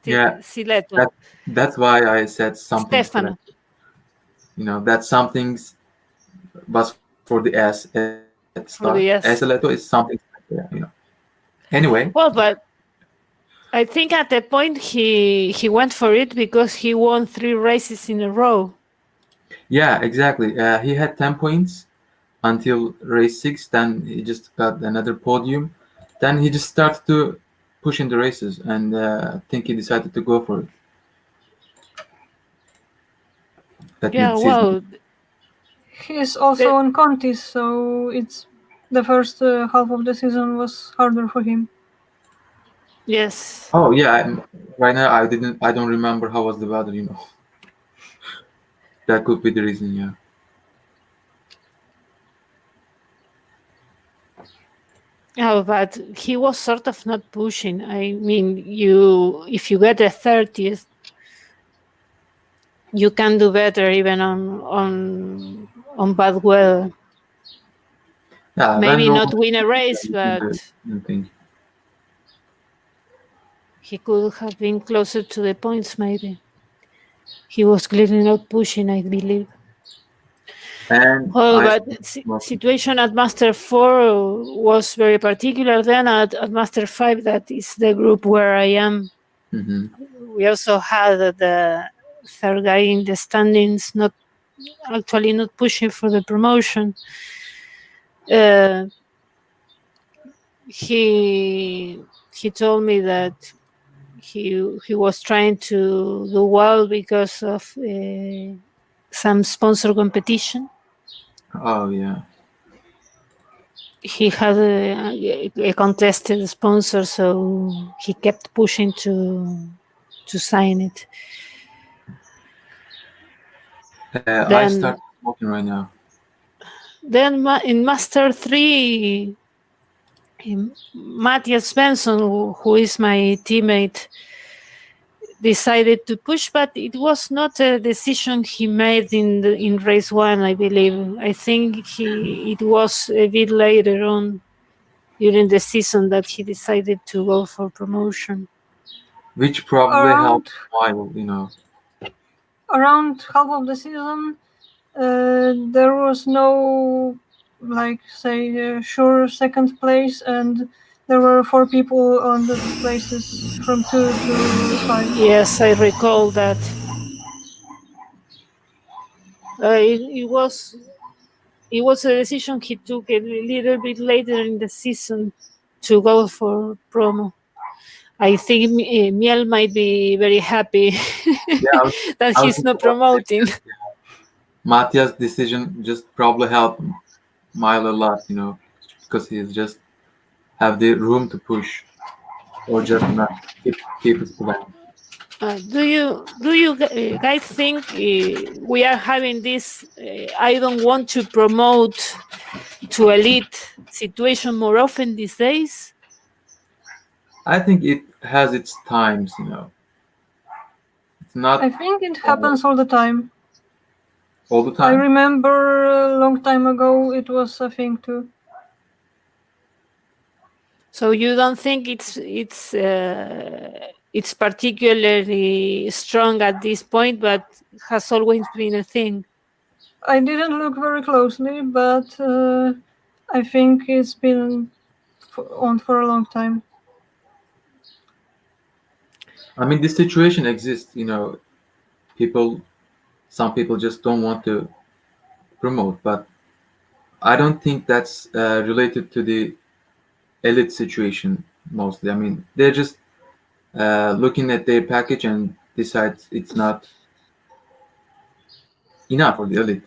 Yeah, Stiletto. that's why I said something Stefano. select. That something's was for the S at start. For the Esteletto is yes. something. Anyway, Well, but I think at the point he went for it because he won 3 races in a row. yeah, exactly. He had 10 points until race 6. Then he just got another podium. Then he just started to push in the races, and I think he decided to go for it. That Yeah, mid-season. well, He's also the, on Contis, so it's the first half of the season was harder for him. yes. Oh yeah, right now I don't remember how was the weather. That could be the reason. Yeah. Oh, but he was sort of not pushing. I mean, if you get a 30th, you can do better even on bad weather. Yeah, when Maybe no not one win a race, you can but do anything. he could have been closer to the points. Maybe he was clearly not pushing, I believe. And Oh, I but situation at Master 4 was very particular. Then at Master 5, that is the group where I am, hmm we also had the third guy in the standings, not pushing for the promotion. He told me that he was trying to do well because of some sponsor competition. Oh yeah. He had a contested sponsor, so he kept pushing to sign it. I Then start smoking right now. in Master 3, Matthias Benson, who is my teammate, decided to push, but it was not a decision he made in race 1, I believe. I think it was a bit later on during the season that he decided to go for promotion. Which probably helped Around while. around half of the season, there was no sure second place, and there were 4 people on the places from 2 to 5. Yes, I recall that. It was a decision he took a little bit later in the season to go for promo. I think Miel might be very happy Yeah, that I was he's thinking not about the same promoting. thing. Matthias' decision just probably helped Mile a lot, because he just have the room to push or just not keep his plan. Do you guys think we are having this I don't want to promote to elite situation more often these days? I think it has its times. It's I not think it happens all the time. all the I time. remember a long time ago it was a thing too. So you don't think it's particularly strong at this point, but has always been a thing? I didn't look very closely, but I think it's been on for a long time. I mean, this situation exists. Some people just don't want to promote, but I don't think that's related to the elite situation mostly. I mean, they're just looking at their package and decide it's not enough for the elite.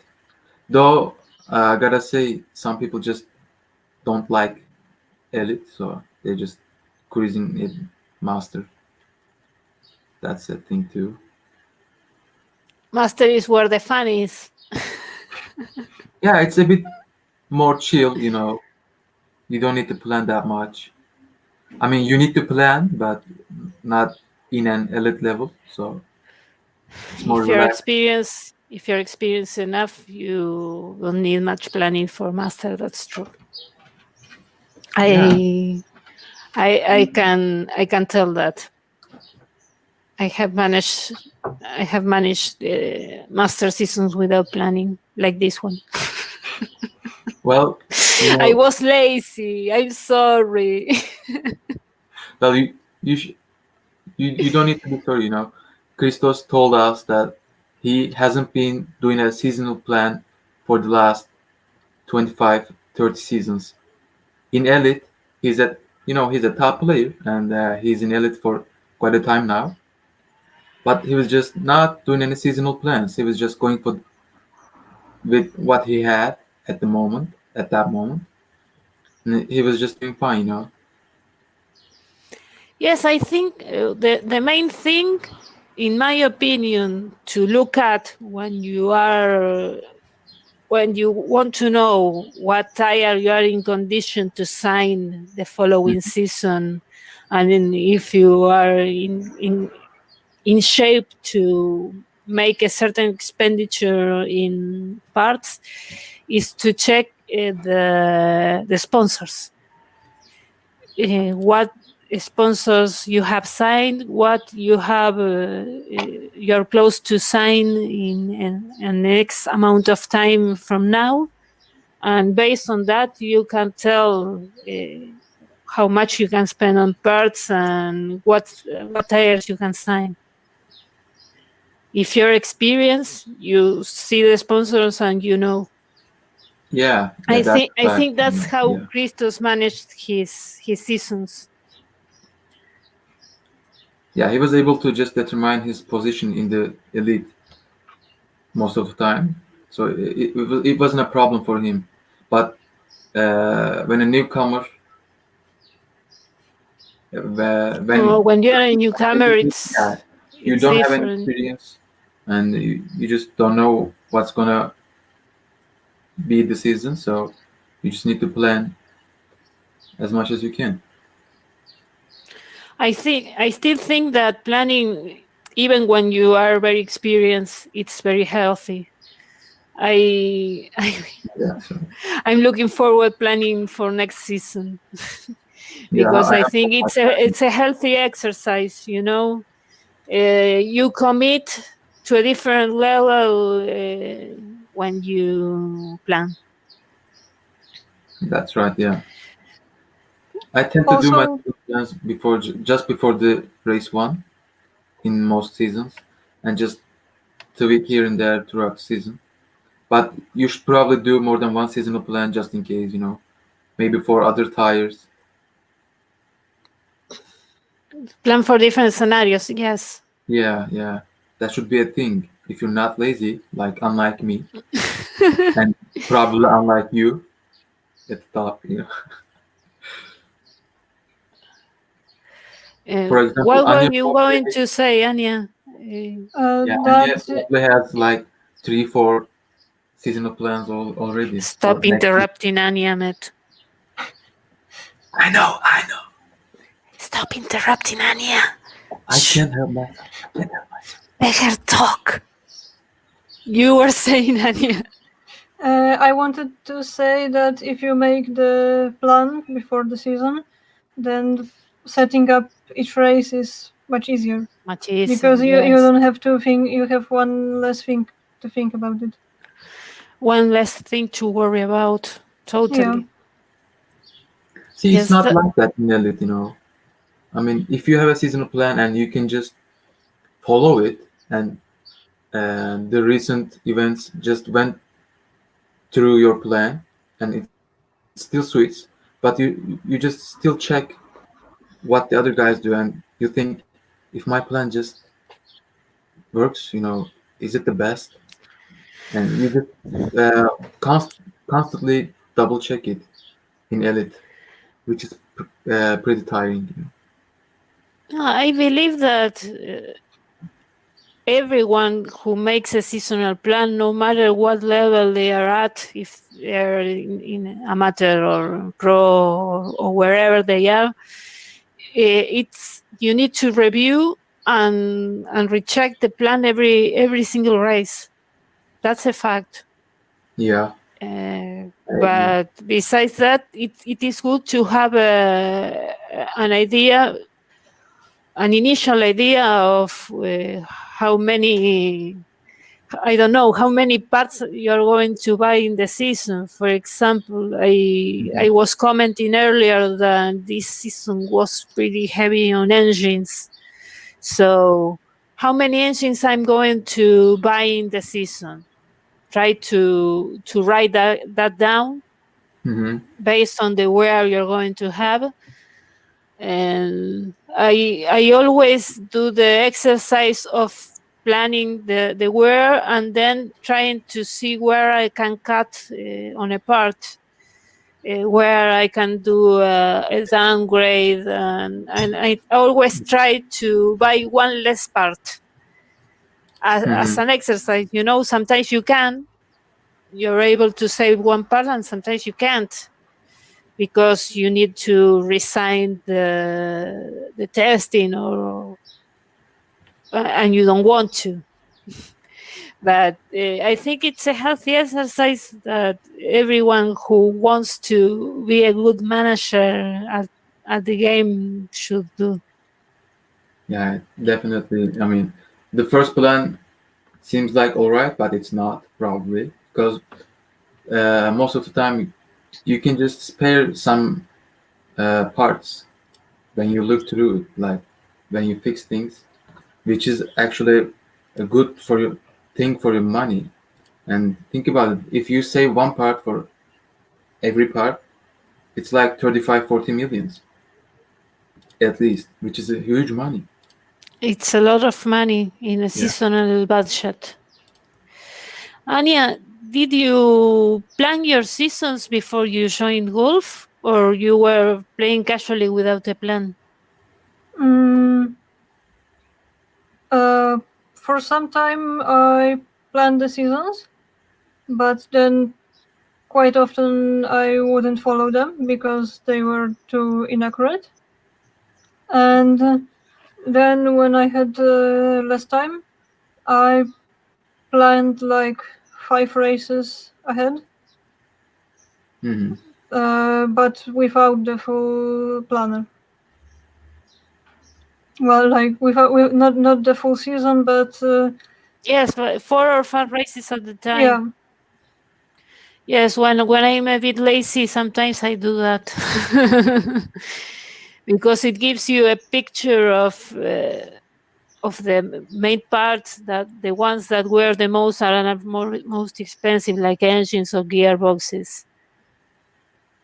Though I gotta say, some people just don't like elite, so they're just cruising it master. That's a thing too. Master is where the fun is. Yeah, it's a bit more chill. You don't need to plan that much. I mean, you need to plan, but not in an elite level. So it's more relaxed. If you're experienced enough, you don't need much planning for master. That's true. Yeah. I can tell that. I have managed master seasons without planning, like this one. Well, I was lazy. I'm sorry. well, you don't need to be sorry. Christos told us that he hasn't been doing a seasonal plan for the last 25, 30 seasons. In Elite, he's a top player, and he's in Elite for quite a time now. But he was just not doing any seasonal plans. He was just going with what he had at that moment. And he was just doing fine. Yes, I think the main thing, in my opinion, to look at when you want to know what tire you are in condition to sign the following season, and if you are in shape to make a certain expenditure in parts, is to check the sponsors. What sponsors you have signed, what you have you're close to sign in an X amount of time from now, and based on that you can tell how much you can spend on parts and what tires you can sign. If you're experienced, you see the sponsors and you know. Yeah, I that's think that's how yeah. Christos managed his seasons. Yeah, he was able to just determine his position in the elite most of the time, so it wasn't a problem for him. But when a newcomer, When you're a newcomer, yeah, you it's don't have any different. experience, and you just don't know what's gonna be the season, so you just need to plan as much as you can. I still think that planning, even when you are very experienced, it's very healthy. Yeah, so, I'm looking forward planning for next season yeah, because I think it's a healthy exercise. You commit to a different level when you plan. that's right. Yeah, I tend to do my Also, plans just before the race one in most seasons, and just tweak here and there throughout the season. But you should probably do more than one seasonal plan just in case, maybe for other tires. Plan for different scenarios. Yes. Yeah, that should be a thing. If you're not lazy, like unlike me, and probably unlike you at the top. For example, What were Anya you going probably, to say, Anya? yeah, Anya that probably has like 3, 4 seasonal plans already for Stop next year. interrupting, Anya, Met. I know. Stop interrupting, Anya. I Shh. can't help myself. Let her talk. You were saying, Anya. I wanted to say that if you make the plan before the season, then setting up each race is much easier. Much easier. Because you Yes. don't have to think, you have one less thing to think about it. One less thing to worry about. Totally. Yeah. See, Yes. it's not like that in Elite. I mean, if you have a seasonal plan and you can just follow it, and the recent events just went through your plan, and it still suits, but you just still check what the other guys do, and you think, if my plan just works, is it the best? And you just uh, constantly double check it in Elite, which is pretty tiring. I believe that everyone who makes a seasonal plan, no matter what level they are at, if they're in amateur or pro or wherever they are, it's you need to review and recheck the plan every single race. That's a fact. Yeah, I agree. But besides that, it is good to have an idea an initial idea of how many, I don't know, how many parts you're going to buy in the season. For example, I was commenting earlier that this season was pretty heavy on engines. So how many engines I'm going to buy in the season? Try to write that down based on the wear you're going to have. And I always do the exercise of planning the wear and then trying to see where I can cut on a part, where I can do a downgrade, and I always try to buy one less part as an exercise. You know, sometimes you're able to save one part, and sometimes you can't, because you need to resign the testing, or and you don't want to. But I think it's a healthy exercise that everyone who wants to be a good manager at the game should do. Yeah, definitely. I mean, the first plan seems like all right, but it's not probably because most of the time you can just spare some parts when you look through it, like when you fix things, which is actually a good for your thing for your money. And think about it, if you save one part for every part, it's like 35, 40 millions at least, which is a huge money. It's a lot of money in a seasonal budget. Anya, did you plan your seasons before you joined golf, or you were playing casually without a plan? For some time, I planned the seasons, but then quite often I wouldn't follow them because they were too inaccurate. And then when I had less time, I planned like 5 races ahead, but without the full planner. Well, like not the full season, but yes, 4 or 5 races at the time. Yeah. Yes, when I'm a bit lazy, sometimes I do that. Because it gives you a picture of the main parts, that the ones that were the most are most expensive, like engines or gearboxes.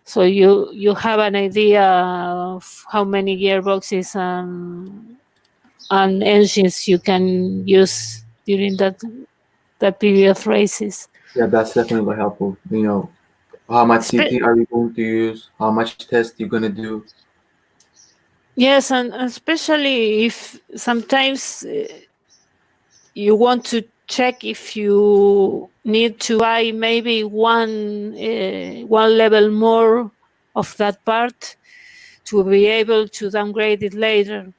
So you have an idea of how many gearboxes and engines you can use during that period of races. Yeah, that's definitely helpful. You know, how much CT are you going to use? How much test you're gonna do? Yes, and especially if sometimes you want to check if you need to buy maybe one level more of that part to be able to downgrade it later.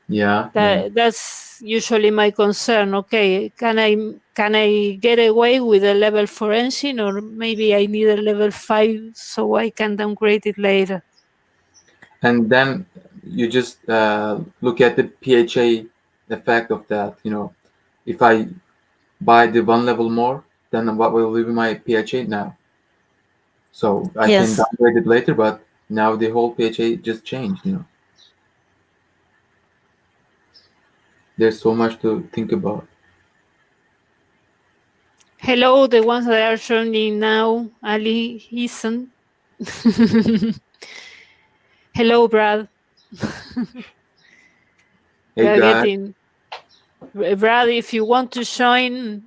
Yeah, that's usually my concern. Okay, can I get away with a level 4 engine, or maybe I need a level 5 so I can downgrade it later? and then you just look at the PHA effect of that. You know, if I buy the one level more, then what will be my PHA now? So I can downgrade it later, but now the whole PHA just changed. You know, there's so much to think about. Hello, the ones that are joining now. Ali Heason. Hello, Brad. Hey guys. Brad, if you want to join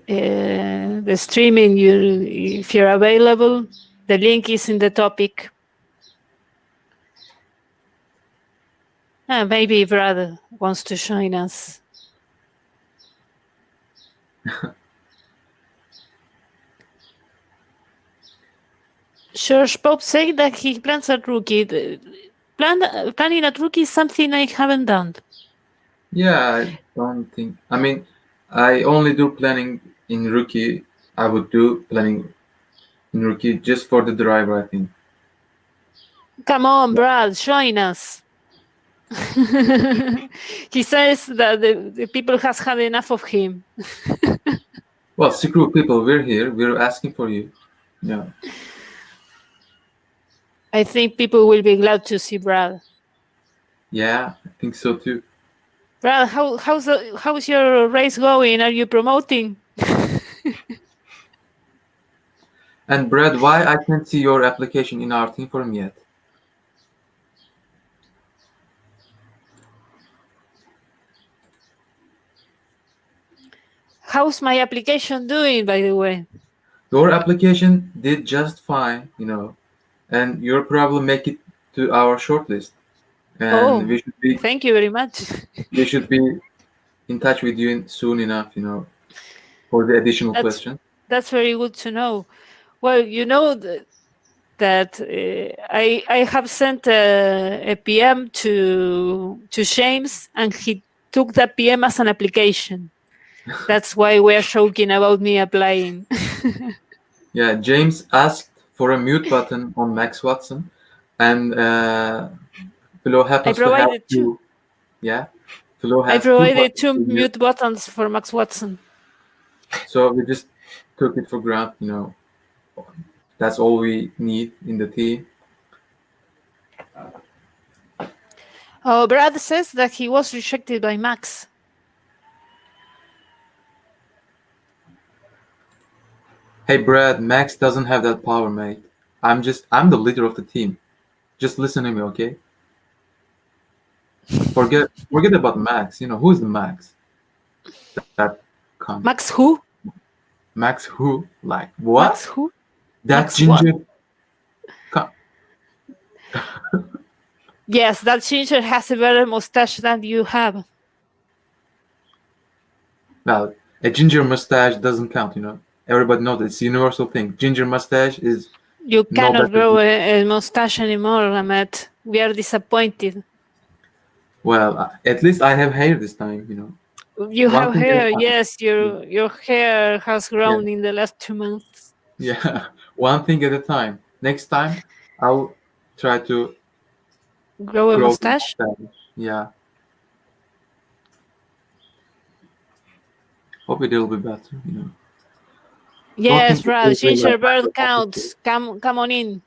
the streaming, if you're available, the link is in the topic. Maybe Brad wants to join us. George Pope said that he plans a rookie. Planning a rookie is something I haven't done. Yeah, I don't think. I mean, I only do planning in rookie. I would do planning in rookie just for the driver, I think. Come on, Brad, join us. He says that the people has had enough of him. Well, screw people. We're here. We're asking for you. Yeah. I think people will be glad to see Brad. Yeah, I think so too. Brad, how's your race going? Are you promoting? And Brad, why I can't see your application in our team forum yet? How's my application doing, by the way? Your application did just fine, and you'll probably make it to our shortlist. And Oh, thank you very much. we should be in touch with you soon enough, for the additional question. That's very good to know. Well, you know that I have sent a PM to James, and he took that PM as an application. That's why we are joking about me applying. Yeah, James asked for a mute button on Max Watson, and Flo happens to have two. Yeah, Flo has I provided two buttons mute buttons for Max Watson. So we just took it for granted, That's all we need in the team. Oh, Brad says that he was rejected by Max. Hey Brad, Max doesn't have that power, mate. I'm the leader of the team. Just listen to me, okay? Forget about Max. Who's the Max? That cunt. Max who? Max who? Like what? Max who? That Max ginger. Yes, that ginger has a better mustache than you have. Well, a ginger mustache doesn't count. Everybody knows it's a universal thing. Ginger mustache is. You cannot grow a mustache anymore, Ahmed. We are disappointed. Well, at least I have hair this time. You have hair, yes. Your hair has grown in the last 2 months. Yeah, one thing at a time. Next time, I'll try to grow a mustache. Yeah. Hope it'll be better. Yes, Brad. Ginger bird counts. Come on in.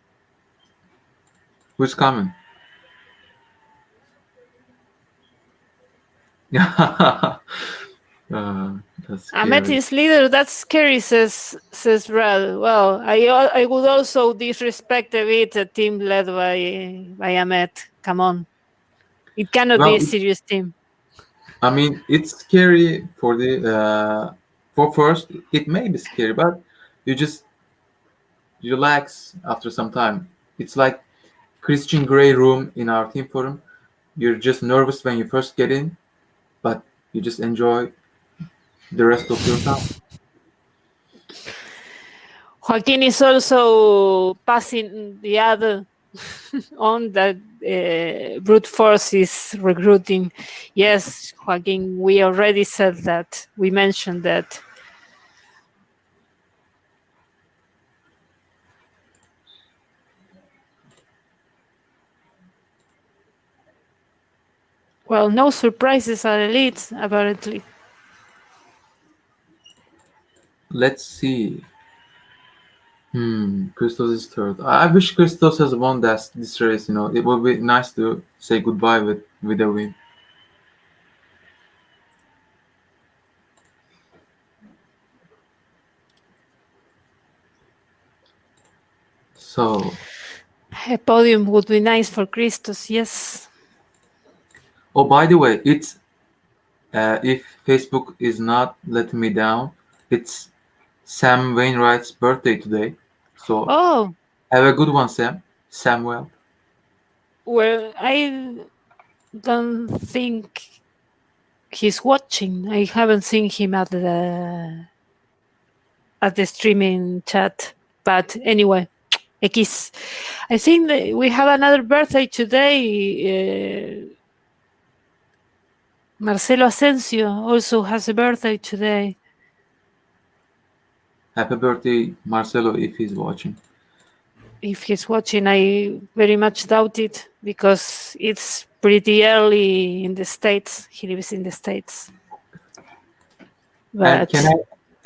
Who's coming? Ahmed is leader. That's scary, says Brad. Well, I would also disrespect a bit a team led by Ahmed. Come on, it cannot be a serious team. I mean, it's scary for first. It may be scary, but you just relax after some time. It's like Christian Grey room in our team forum. You're just nervous when you first get in, but you just enjoy the rest of your time. Joaquin is also passing the other on that brute force is recruiting. Yes, Joaquin, we already said that. We mentioned that. Well, no surprises at Elite, apparently. Let's see. Christos is third. I wish Christos has won this race. It would be nice to say goodbye with a win. So a podium would be nice for Christos. Yes. Oh, by the way, it's if Facebook is not letting me down, it's Sam Wainwright's birthday today. So have a good one, Sam. Samuel. Well, I don't think he's watching. I haven't seen him at the streaming chat. But anyway, X. I think that we have another birthday today. Marcelo Asensio also has a birthday today. Happy birthday, Marcelo, if he's watching. If he's watching, I very much doubt it, because it's pretty early in the States. He lives in the States. And But can I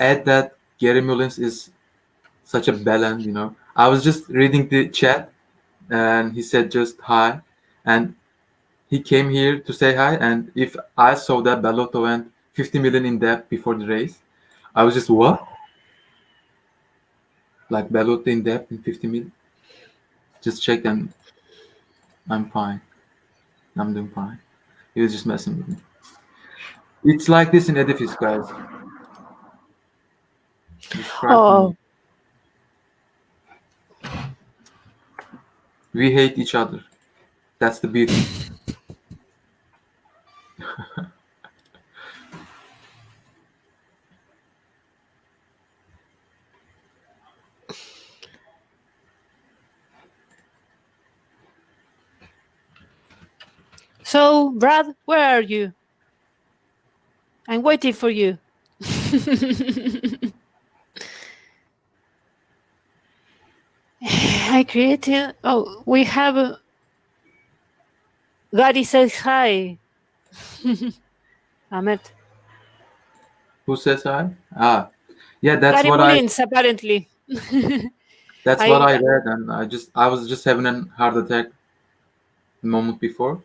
add that Gary Mullins is such a bellend, you know? I was just reading the chat and he said just hi. And he came here to say hi. And if I saw that Bellotto went 50 million in debt before the race, I was just, what? Like Bellotto in debt in 50 million? Just check and I'm fine. I'm doing fine. He was just messing with me. It's like this in Edifice, guys. oh, We hate each other. That's the beauty. so Brad, where are you? I'm waiting for you. I created. Oh, we have. Gary says hi. Ahmed. Who says hi? Yeah, that's Gary what Mullins, apparently. that's what I read, and I was just having a heart attack a moment before.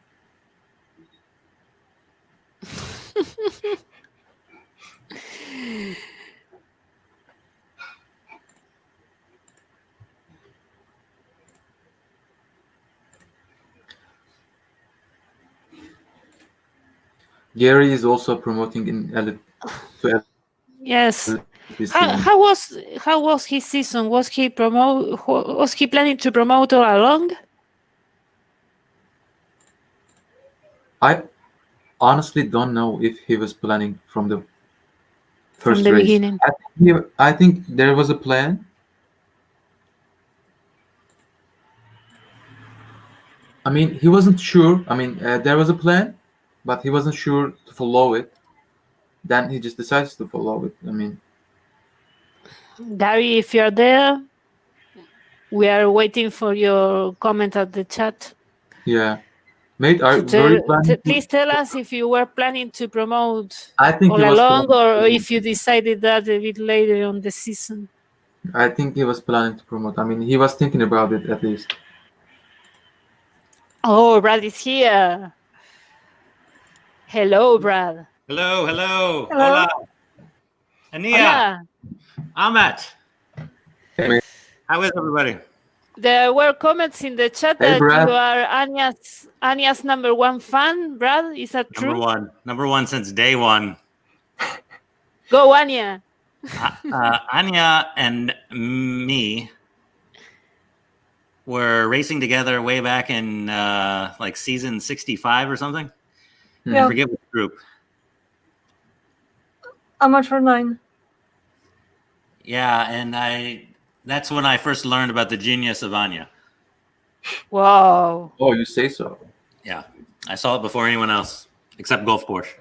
Gary is also promoting in Elite to Yes. Elite this season. How was his season? Was he planning to promote all along? I honestly don't know if he was planning from the first the race. beginning. I think there was a plan. I mean, he wasn't sure. I mean, there was a plan, but he wasn't sure to follow it. Then he just decides to follow it. I mean, Gary, if you're there, we are waiting for your comment at the chat. yeah. Mate, Please tell us if you were planning to promote I think all he was along, or planning. if you decided that a bit later on the season. I think he was planning to promote. I mean, he was thinking about it at least. Oh, Brad is here. Hello, Brad. Hello. Hello. Hola. Ania. Hola. Ahmet. Hey, mate. How is everybody? There were comments in the chat Hey, that Brad. you are Anya's #1 fan, Brad. Is that true? Number one since day one. Go, Anya. Anya and me were racing together way back in like season 65 or something. Yeah. I forget which group. Amateur 9. Yeah, and that's when I first learned about the genius of Anya. Wow. Oh, you say so. Yeah, I saw it before anyone else, except Golf Porsche.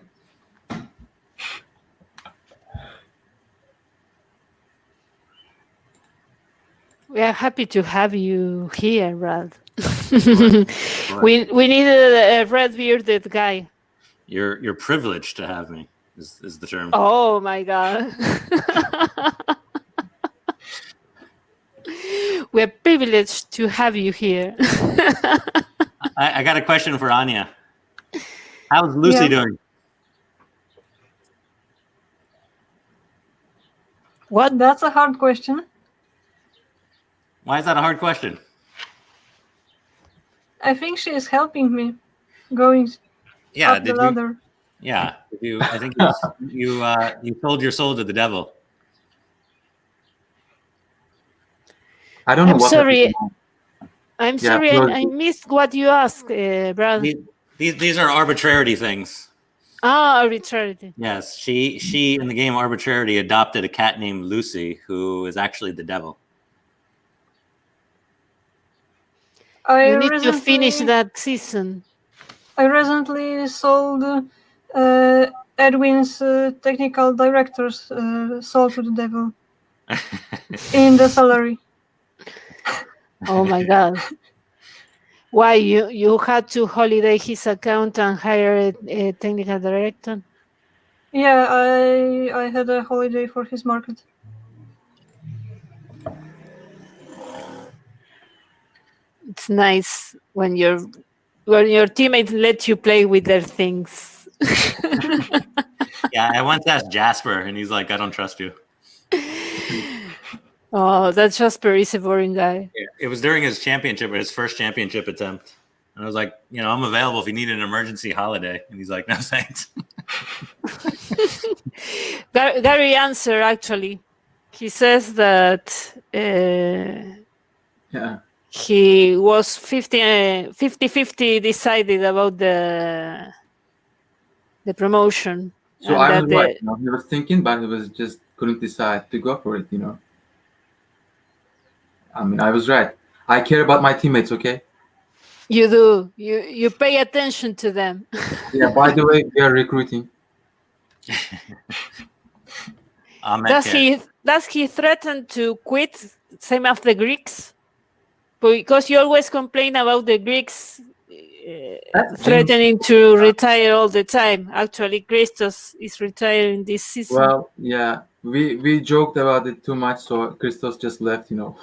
We are happy to have you here, Brad. Right. We needed a red bearded guy. You're privileged to have me. Is the term? Oh my god. We're privileged to have you here. I got a question for Anya. How's Lucy doing? What? That's a hard question. Why is that a hard question? I think she is helping me going up the ladder. Yeah, I think you sold your soul to the devil. I don't know I'm what sorry. happened. I'm Yeah, sorry, I missed what you asked, Brad. These are arbitrarity things. Arbitrarity. Yes, she in the game Arbitrarity adopted a cat named Lucy, who is actually the devil. You need to finish that season. I recently sold Edwin's technical director's soul to the devil in the salary. Oh my god. Why you had to holiday his account and hire a technical director? Yeah, I had a holiday for his market. It's nice when your teammates let you play with their things. Yeah, I once asked Jasper, and he's like, "I don't trust you." Oh, that Jasper is a boring guy. Yeah, it was during his championship, or his first championship attempt, and I was like, I'm available if you need an emergency holiday, and he's like, "No thanks." Gary answered actually. He says that Yeah. he was 50-50 decided about the promotion. So and I that was right. He was thinking, but he was just couldn't decide to go for it. I mean, I was right. I care about my teammates. Okay. you do. You pay attention to them. Yeah. By the way, we are recruiting. Does he threaten to quit? Same as the Greeks? Because you always complain about the Greeks threatening to retire all the time. Actually, Christos is retiring this season. Well, yeah, we joked about it too much, so Christos just left. We're not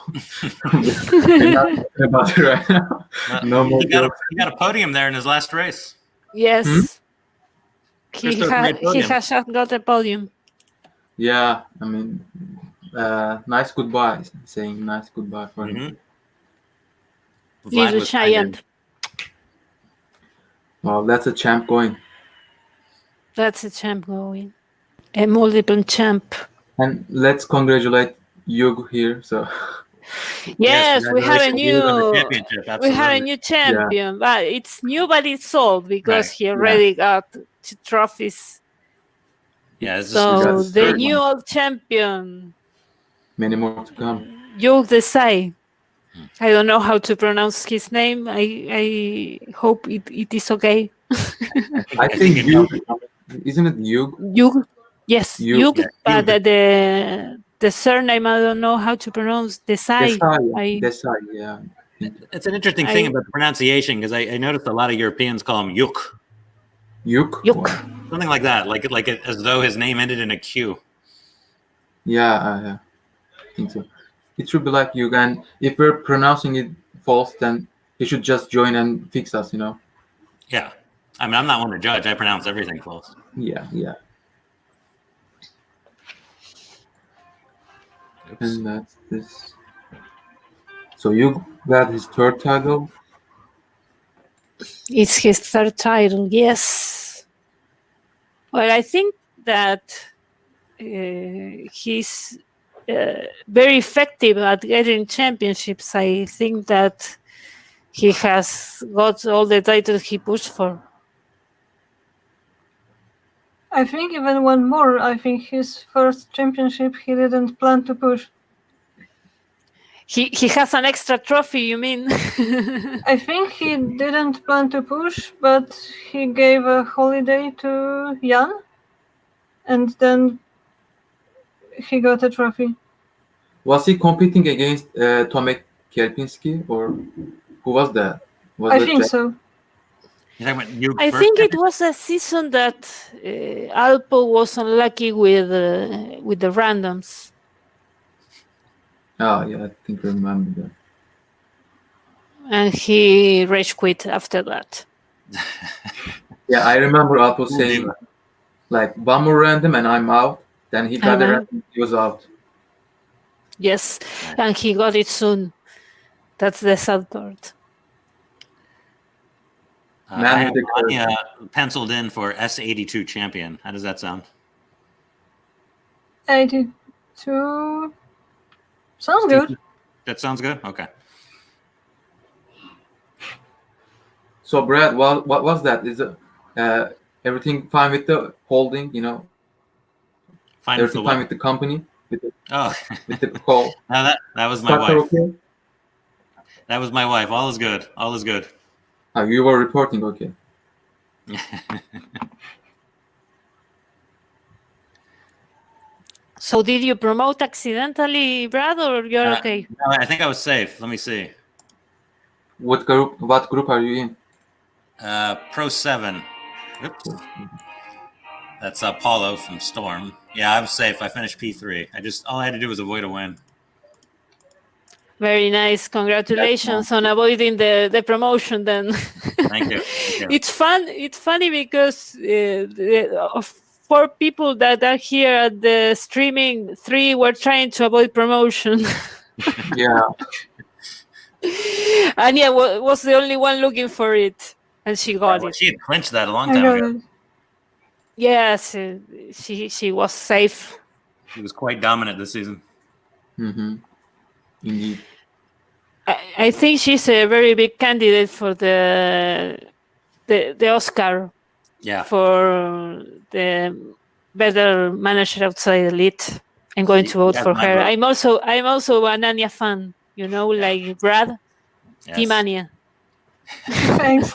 talking about it right now. No more jokes. He got a podium there in his last race. Yes, he Christos made podium. has just got a podium. Yeah, I mean, nice goodbye. Saying nice goodbye for him. Little giant. Well, that's a champ going. That's a champ going. A multiple champ. And let's congratulate Yug here. So yes, we have a new champion. Yeah. But it's new, but it's old because he already got 2 trophies. Yeah, so the new old champion. Many more to come. Yug Desai. I don't know how to pronounce his name. I hope it is okay. I think Yug, isn't it Yug? Yug, yes, Yug. Yeah, But the surname I don't know how to pronounce. Desai. Desai, yeah. It's an interesting thing about the pronunciation because I noticed a lot of Europeans call him Yuk. Yuk? Something like that, like as though his name ended in a Q. Yeah, I think so. It should be like Yug, and if we're pronouncing it false, then he should just join and fix us, Yeah. I mean, I'm not one to judge. I pronounce everything false. Yeah. Oops. And that's this. So you got his 3rd title? It's his 3rd title, yes. Well, I think that he's very effective at getting championships. I think that he has got all the titles he pushed for. I think even one more. I think his first championship he didn't plan to push. He has an extra trophy, you mean? I think he didn't plan to push, but he gave a holiday to Jan, and then he got a trophy. Was he competing against Tomek Kierpinski, or who was that? I think so. I think it was a season that Alpo was unlucky with the randoms. Oh, yeah, I think I remember that. And he rage quit after that. Yeah, I remember Alpo saying, like, one more random and I'm out. Then he got the random, he was out. Yes, and he got it soon. That's the sad part. I have Anya penciled in for S82 champion. How does that sound? 82. Sounds good. That sounds good? Okay. So, Brad, what was that? Is it everything fine with the holding, Fine everything fine with the company? With the call? No, that was my wife. Okay? That was my wife. All is good. All is good. Oh, you were reporting, okay. So did you promote accidentally, Brad, or you're okay? No, I think I was safe. Let me see. What group are you in? Pro 7. Oops. That's Paulo from Storm. Yeah, I was safe. I finished P3. All I had to do was avoid a win. Very nice. Congratulations on avoiding the promotion then. Thank you. It's funny because of 4 people that are here at the streaming, 3 were trying to avoid promotion. Yeah. Anya was the only one looking for it, and she got it. She had clinched that a long I time got ago. it. Yes, she was safe. She was quite dominant this season. Mm-hmm. Indeed. I think she's a very big candidate for the Oscar. Yeah. For the better manager outside elite. I'm going to vote for her. Vote. I'm also an Anya fan. Like Brad. Yes. Team Anya. Thanks.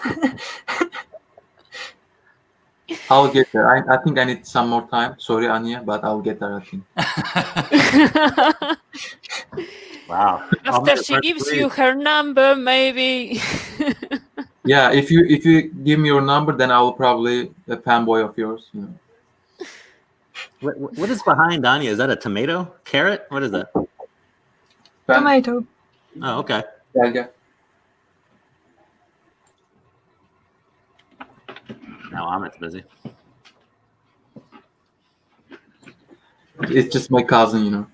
I'll get there. I think I need some more time. Sorry, Anya, but I'll get there, I think. Wow. After she gives you her number, maybe. Yeah, if you give me your number, then I will probably a fanboy of yours. What is behind Anya? Is that a tomato? Carrot? What is that? Tomato. Oh, okay. Yeah. Now Amit's busy. It's just my cousin,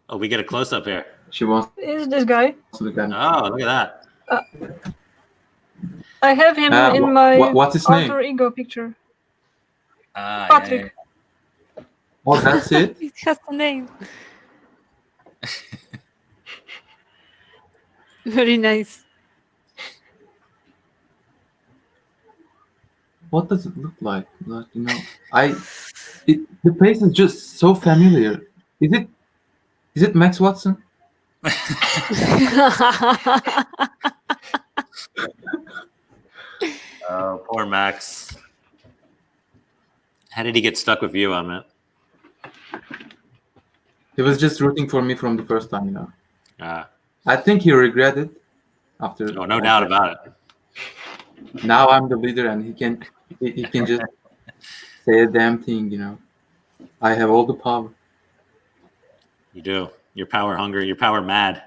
Oh, we get a close up here. She wants Is this guy? to look at me. Oh, look at that. I have him in my what's his name? alter ego picture. Patrick. Patrick. Oh, that's it? It has a name. Very nice. What does it look like? The face is just so familiar. Is it Max Watson? Oh, poor Max. How did he get stuck with you, Amit? He was just rooting for me from the first time, Ah. I think he regretted after. Oh, no doubt about it. Now I'm the leader, and he can just say a damn thing, I have all the power. You do. You're power hungry. You're power mad.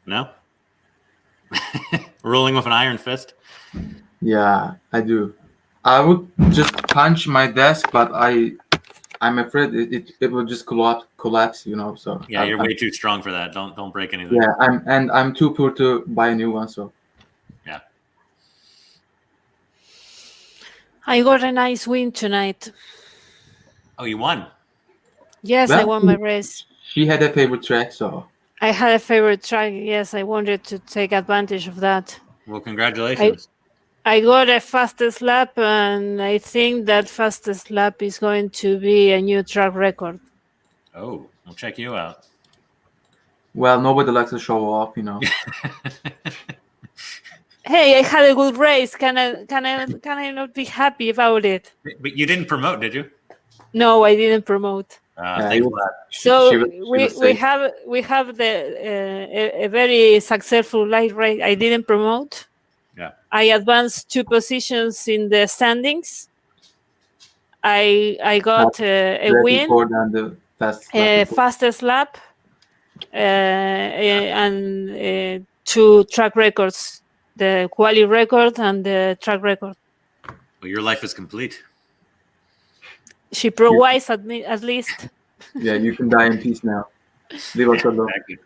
No? Ruling with an iron fist? Yeah, I do. I would just punch my desk, but I'm afraid it will just collapse, So Yeah, you're way too strong for that. Don't break anything. Yeah, I'm too poor to buy a new one, so. Yeah. I got a nice win tonight. Oh, you won? Yes, Well, I won my race. She had a favorite track, so. I had a favorite track. Yes, I wanted to take advantage of that. Well, congratulations. I got a fastest lap, and I think that fastest lap is going to be a new track record. Oh, we'll check you out. Well, nobody likes to show off, Hey, I had a good race. Can I not be happy about it? But you didn't promote, did you? No, I didn't promote. Thanks a lot. So she was we safe. have a very successful light race. I didn't promote. Yeah. I advanced 2 positions in the standings. I got a win, And the fastest lap, and 2 track records: the quali record and the track record. Well, your life is complete. She pro-wise at least. Yeah, you can die in peace now. Leave us alone. Exactly.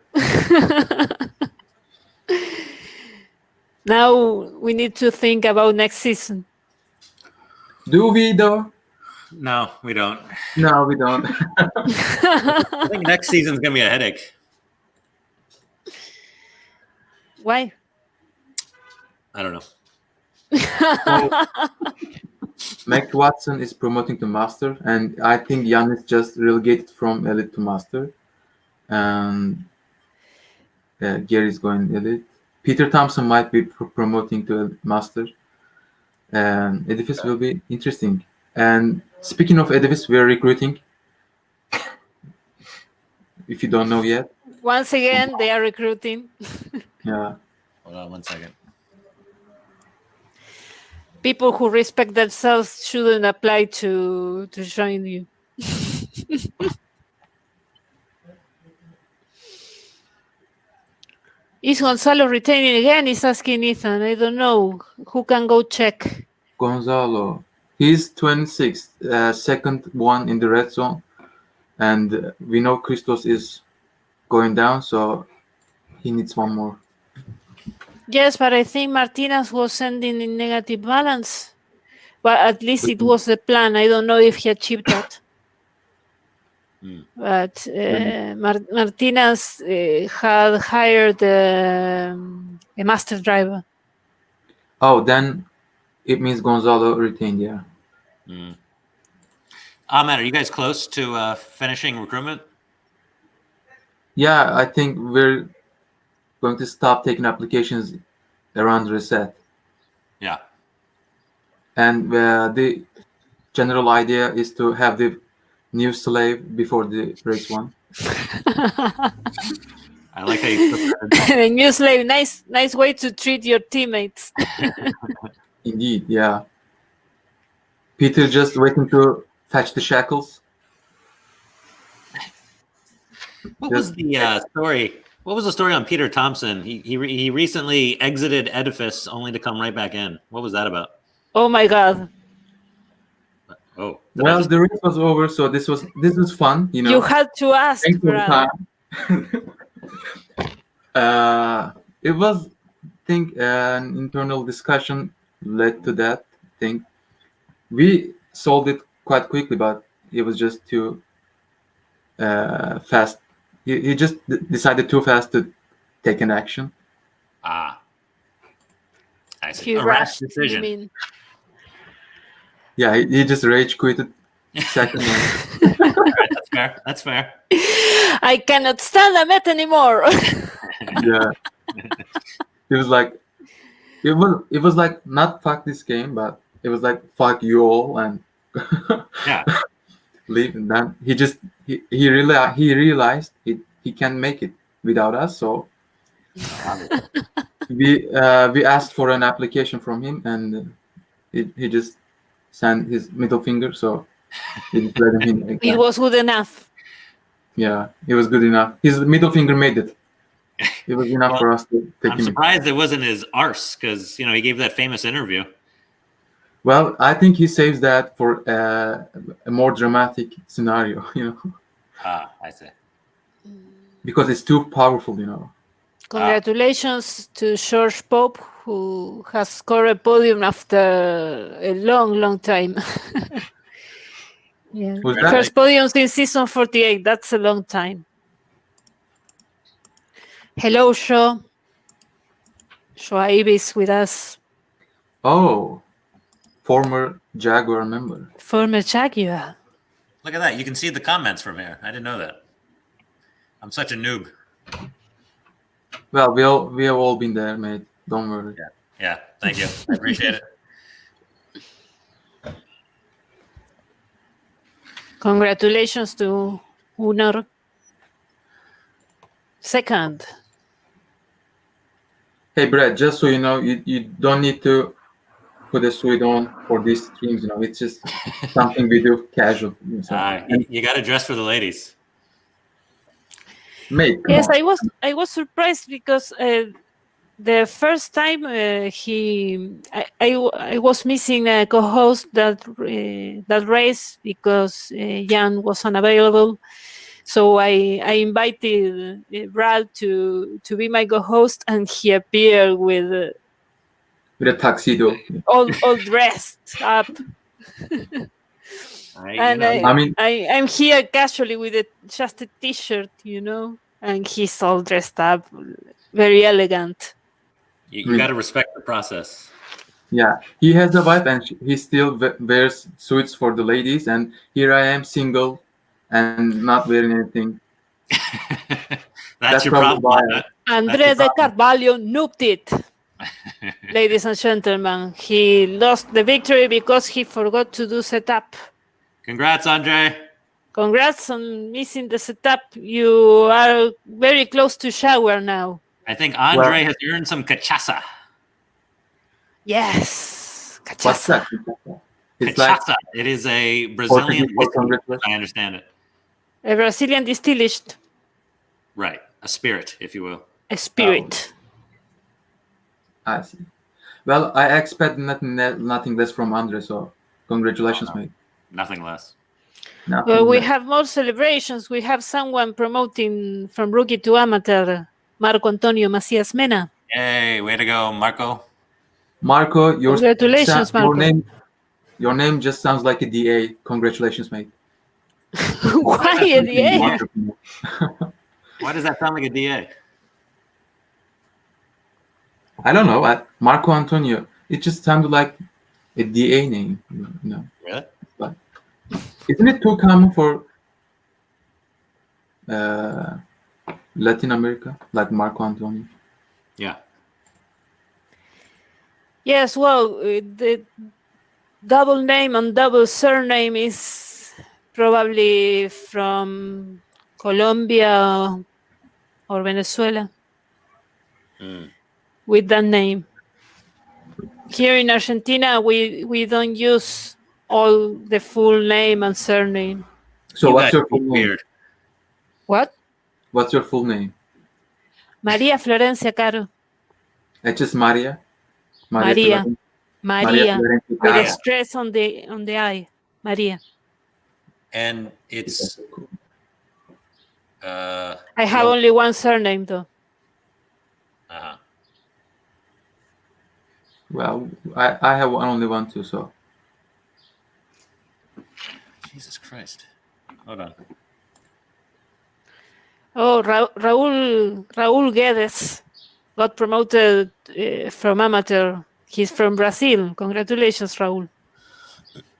Now we need to think about next season. Do we though? No, we don't. No, we don't. I think next season's gonna be a headache. Why? I don't know. Max Watson is promoting to Master, and I think Giannis just relegated from Elite to Master. And Gary's going Elite. Peter Thompson might be promoting to Master. And Edifice will be interesting. And speaking of Edifice, we are recruiting. If you don't know yet. Once again, they are recruiting. Yeah. Hold on 1 second. People who respect themselves shouldn't apply to join you. Is Gonzalo retaining again? Is asking Ethan. I don't know. Who can go check? Gonzalo. He's 26th, second one in the red zone. And we know Christos is going down, so he needs one more. Yes, but I think Martinez was ending in negative balance. But at least it was the plan. I don't know if he achieved that. But Martinez had hired a master driver. Oh, then it means Gonzalo retained, yeah. Ahmed, are you guys close to finishing recruitment? Yeah, I think we're going to stop taking applications around reset. Yeah. And the general idea is to have the new slave before the race one. I like how you put that in. A new slave, nice way to treat your teammates. Indeed, yeah. Peter just waiting to fetch the shackles. What was the story? What was the story on Peter Thompson? He recently exited Edifice only to come right back in. What was that about? Oh my God! Oh, Well, the race was over, so this was fun. You know, You had to ask, thanks for the Brad. time. It was, I think, an internal discussion led to that. I think we solved it quite quickly, but it was just too fast. He just decided too fast to take an action. I see. He A rash rushed. You decision. mean? Yeah, he just rage quitted second. That's fair. That's fair. I cannot stand Ahmed anymore. Yeah, it was like it was like not fuck this game, but it was like fuck you all and Yeah. leave. And then he realized he can't make it without us. So we asked for an application from him, and he just sent his middle finger. So we just let him in. Like It that. was good enough. Yeah, it was good enough. His middle finger made it. It was enough Well, for us to take I'm him in. surprised it wasn't his arse because he gave that famous interview. Well, I think he saves that for a more dramatic scenario, I see. because it's too powerful, Congratulations to George Pope, who has scored a podium after a long time. Yeah. Was that- First podium since season 48. That's a long time. Hello, Shaw. Shoaib is with us. Oh, former Jaguar member. Former Jaguar. Look at that. You can see the comments from here. I didn't know that. I'm such a noob. Well, we have all been there, mate. Don't worry. Yeah. Thank you. I appreciate it. Congratulations to Unor. Second. Hey, Brad, just so you know, you don't need to put a suit on for these streams. It's just something we do casual. So, You got to dress for the ladies. mate, come Yes, on. I was surprised because the first time I was missing a co-host that race because Jan was unavailable. So I invited Brad to be my co-host, and he appeared with With a tuxedo. all dressed up. And I'm here casually with just a t-shirt, and he's all dressed up, very elegant. You got to respect the process. Yeah, he has a wife and he still wears suits for the ladies, and here I am single and not wearing anything. That's your problem. Andre de Carvalho nooped it. Ladies and gentlemen, he lost the victory because he forgot to do setup. Congrats, Andre. Congrats on missing the setup. You are very close to shower now. I think Andre Well- has earned some cachaça. Yes. What's Cachaça. that? It's like Cachaça. It is a Brazilian Portuguese for whiskey, congratulations. I understand it. A Brazilian distilled Right. A spirit, if you will. a spirit. I see. Well, I expect nothing less from Andre, so congratulations, Oh, no. mate. Nothing less. Nothing Well, we less. have more celebrations. We have someone promoting from rookie to amateur, Marco Antonio Macias Mena. Yay, way to go, Marco. Marco, Congratulations, Marco. Your name just sounds like a DA. Congratulations, mate. Why a DA? Marco. Why does that sound like a DA? I don't know. Marco Antonio. It just sounded like a DA name. No, Really? isn't it too common for Latin America, like Marco Antonio? Yeah. Yes, well, the double name and double surname is probably from Colombia or Venezuela Mm. with that name. Here in Argentina, we don't use all the full name and surname. So You what's guys your are full name? weird. What? What's your full name? María Florencia Caro. It's just Maria. Maria. Florencia. Maria. Florencia With Caro. a stress on the I. Maria. And it's I have well, only one surname though. uh-huh. Well, I have only one too, so Jesus Christ. Hold on. Oh, Raúl Guedes got promoted from amateur. He's from Brazil. Congratulations, Raúl.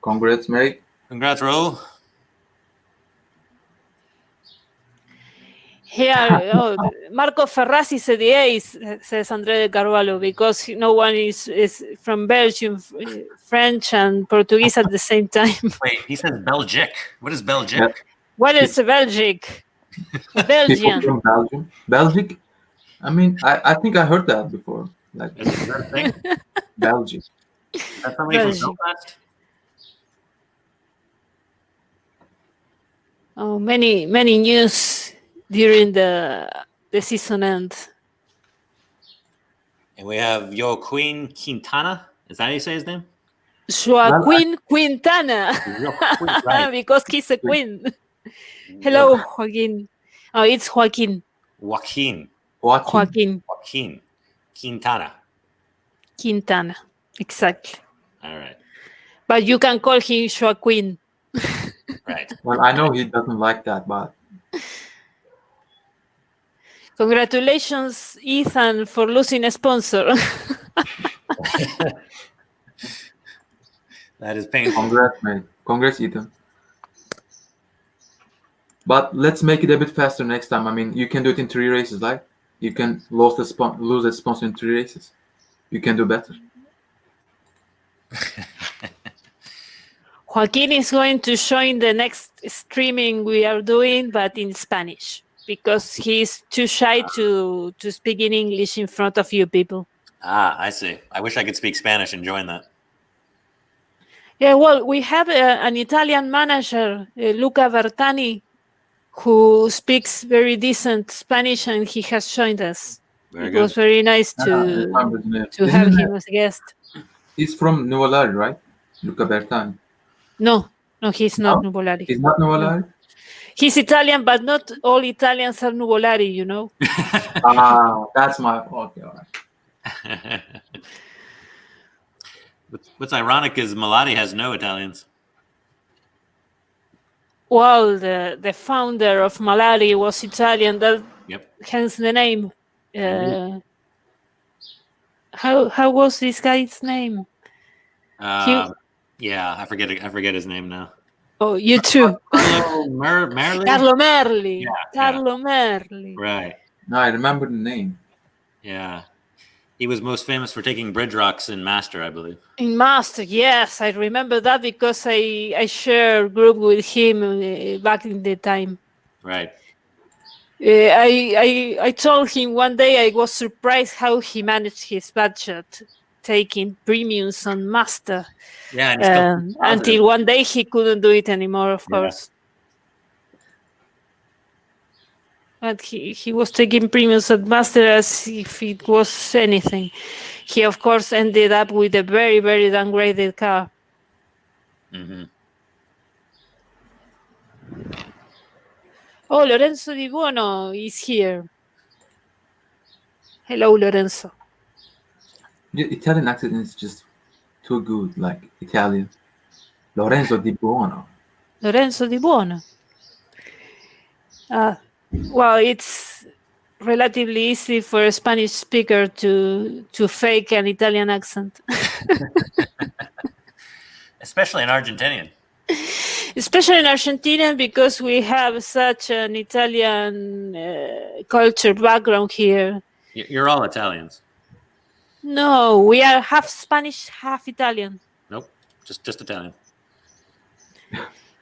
congrats, mate. Congrats, Raul. Here, Marco Ferrazzi CDA says André de Carvalho because no one is from Belgium, French and Portuguese at the same time. Wait, he says Belgic. What is Belgic? Yeah. What is a Belgic? A People Belgian. from Belgium. Belgic? I mean, I think I heard that before. Like Is that a thing? Belgium. That's somebody from Belgic. Belfast? Oh, many news during the season end. And we have Joaquin Quintana. Is that how you say his name? Joaquin Quintana. Joaquin, right. Because he's a queen. Hello, Joaquin. Oh, it's Joaquin. Joaquin. Joaquin Quintana. Quintana. Exactly. All right. But you can call him Joaquin. Right. Well, I know he doesn't like that, but Congratulations, Ethan, for losing a sponsor. That is painful. congrats, mate. Congrats, Ethan. But let's make it a bit faster next time. I mean, you can do it in 3 races, right? You can lose a sponsor in 3 races. You can do better. Joaquin is going to join the next streaming we are doing, but in Spanish, because he's too shy to speak in English in front of you people. Ah, I see. I wish I could speak Spanish and join that. Yeah, well, we have an Italian manager, Luca Bertani, who speaks very decent Spanish, and he has joined us. Very It good. was very nice to have him as a guest. He's from Nuvolari, right? Luca Bertani. No, he's not No? Nuvolari. He's not Nuvolari? He's Italian, but not all Italians are Nuvolari, you know. Ah, that's my fault. Okay, all right. What's ironic is Malati has no Italians. Well, the founder of Malari was Italian. That hence the name. How was this guy's name? Yeah, I forget his name now. Oh, you too. Carlo Merli? Carlo Merli. Yeah, Carlo Merli. Right. No, I remember the name. Yeah. He was most famous for taking bridge rocks in Master, I believe. In Master, yes, I remember that because I shared group with him back in the time. Right. I told him one day I was surprised how he managed his budget taking premiums on Master. Yeah, and he still keeps positive. Until one day he couldn't do it anymore, of course. But he was taking premiums at Master as if it was anything. He, of course, ended up with a very, very downgraded car. Mm-hmm. Oh, Lorenzo Di Buono is here. Hello, Lorenzo. The Italian accent is just too good, like Italian. Lorenzo Di Buono. Lorenzo Di Buono. Well, it's relatively easy for a Spanish speaker to fake an Italian accent. Especially in Argentinian. Especially in Argentina, because we have such an Italian culture background here. You're all Italians. No, we are half Spanish, half Italian. Nope, just Italian.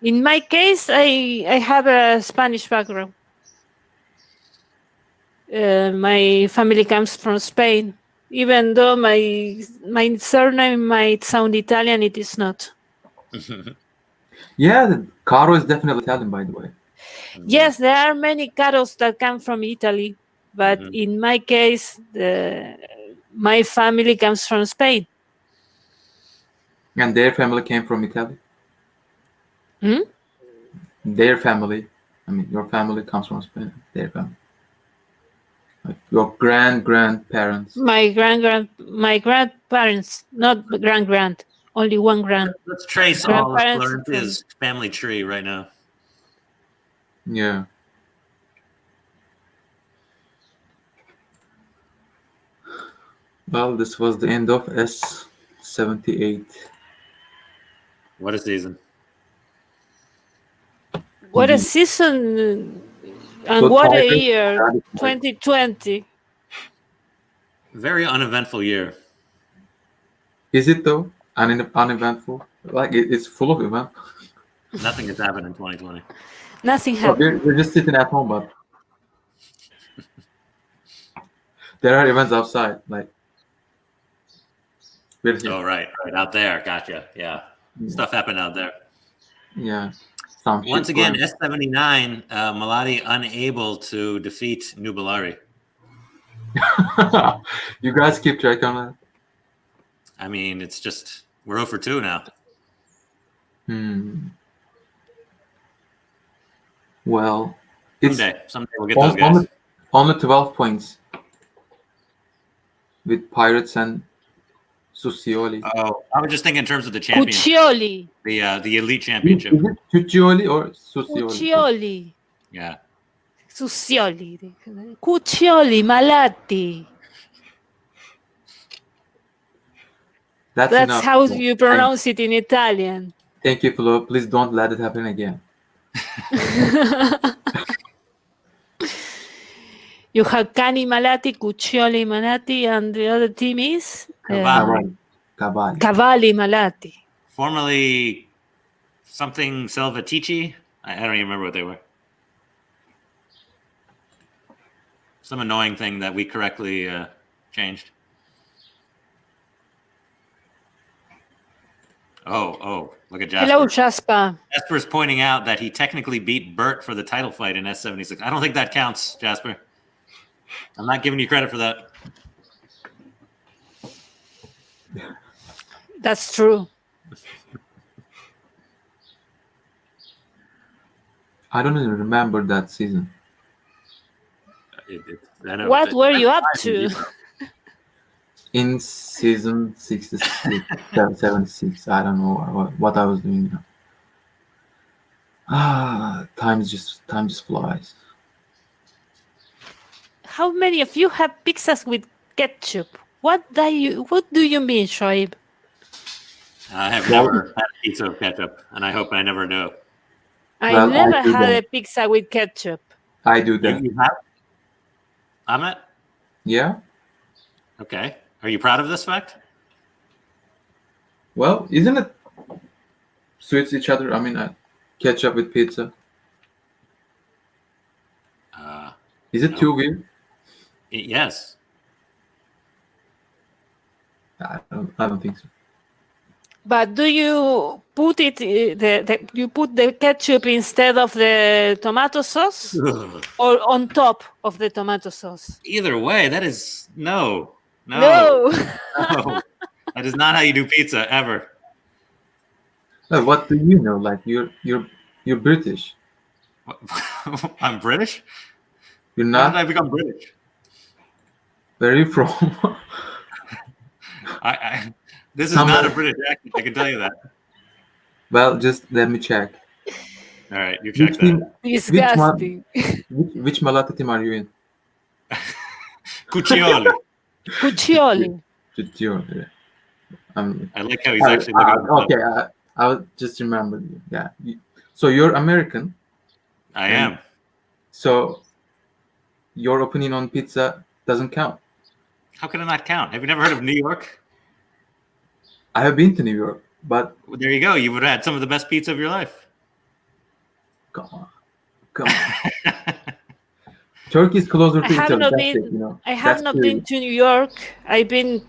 In my case, I have a Spanish background. My family comes from Spain. Even though my surname might sound Italian, it is not. Yeah, Caro is definitely Italian, by the way. Yes, there are many Caros that come from Italy, but in my case, my family comes from Spain. And their family came from Italy? Their family, I mean, your family comes from Spain. Their family. Like your grandparents. My grandparents, not grand, only one grand. Let's trace all of Florencia's family tree right now. Yeah. Well, this was the end of S78. What a season. What a season and what a year, 2020. Very uneventful year. Is it though? Uneventful? Like it's full of events. Nothing has happened in 2020. Nothing happened. We're just sitting at home, but there are events outside. Like, oh, right, out there. Gotcha. Yeah. Stuff happened out there. Yeah. Once again, S79, Malati unable to defeat Nuvolari. You guys keep track on that? I mean, it's just, we're 0 for 2 now. Well, someday we'll get those guys. Only 12 points with Pirates and Sucioli. Oh, I was just thinking in terms of the champion. Cuccioli. The elite championship. Is it Cuccioli or Sucioli? Cuccioli. Yeah. Sucioli. Cuccioli, Malati. That's how you pronounce it in Italian. Thank you, Flo. Please don't let it happen again. You have Cani Malati, Cuccioli Malati, and the other team is Cavalli Malati. Formerly something Salvatici. I don't even remember what they were. Some annoying thing that we correctly changed. Oh, look at Jasper. Hello, Jasper. Jasper's pointing out that he technically beat Bert for the title fight in S76. I don't think that counts, Jasper. I'm not giving you credit for that. That's true. I don't even remember that season. What were you up to? In season 66, 76, I don't know what I was doing. Time just flies. How many of you have pizzas with ketchup? What do you mean, Shoaib? I have never had a pizza with ketchup, and I hope I never do. I never had a pizza with ketchup. I do that. You have? Ahmet? Yeah. Okay. Are you proud of this fact? Well, isn't it suits each other? I mean, ketchup with pizza. Is it No. too weird? Yes. I don't think so. But do you put it you put the ketchup instead of the tomato sauce or on top of the tomato sauce? Either way, that is no. No. No. That is not how you do pizza ever. What do you know? Like you're British. I'm British? You're When did I not. become British? Where are you from? This is not a Somewhere. British accent, I can tell you that. Well, just let me check. All right, you Which check team? that. Disgusting. Which Malaga team are you in? Cuccioli. Cuccioli. Yeah. I like how he's actually looking at the okay. I'll just remember you. Yeah. So you're American. I am. So your opinion on pizza doesn't count. How can it not count? Have you never heard of New York? I have been to New York, but Well, there you go. You would have had some of the best pizza of your life. come on. Turkey is closer I to have Italy. not That's been. it, you know. I have That's not clear. been to New York. I've been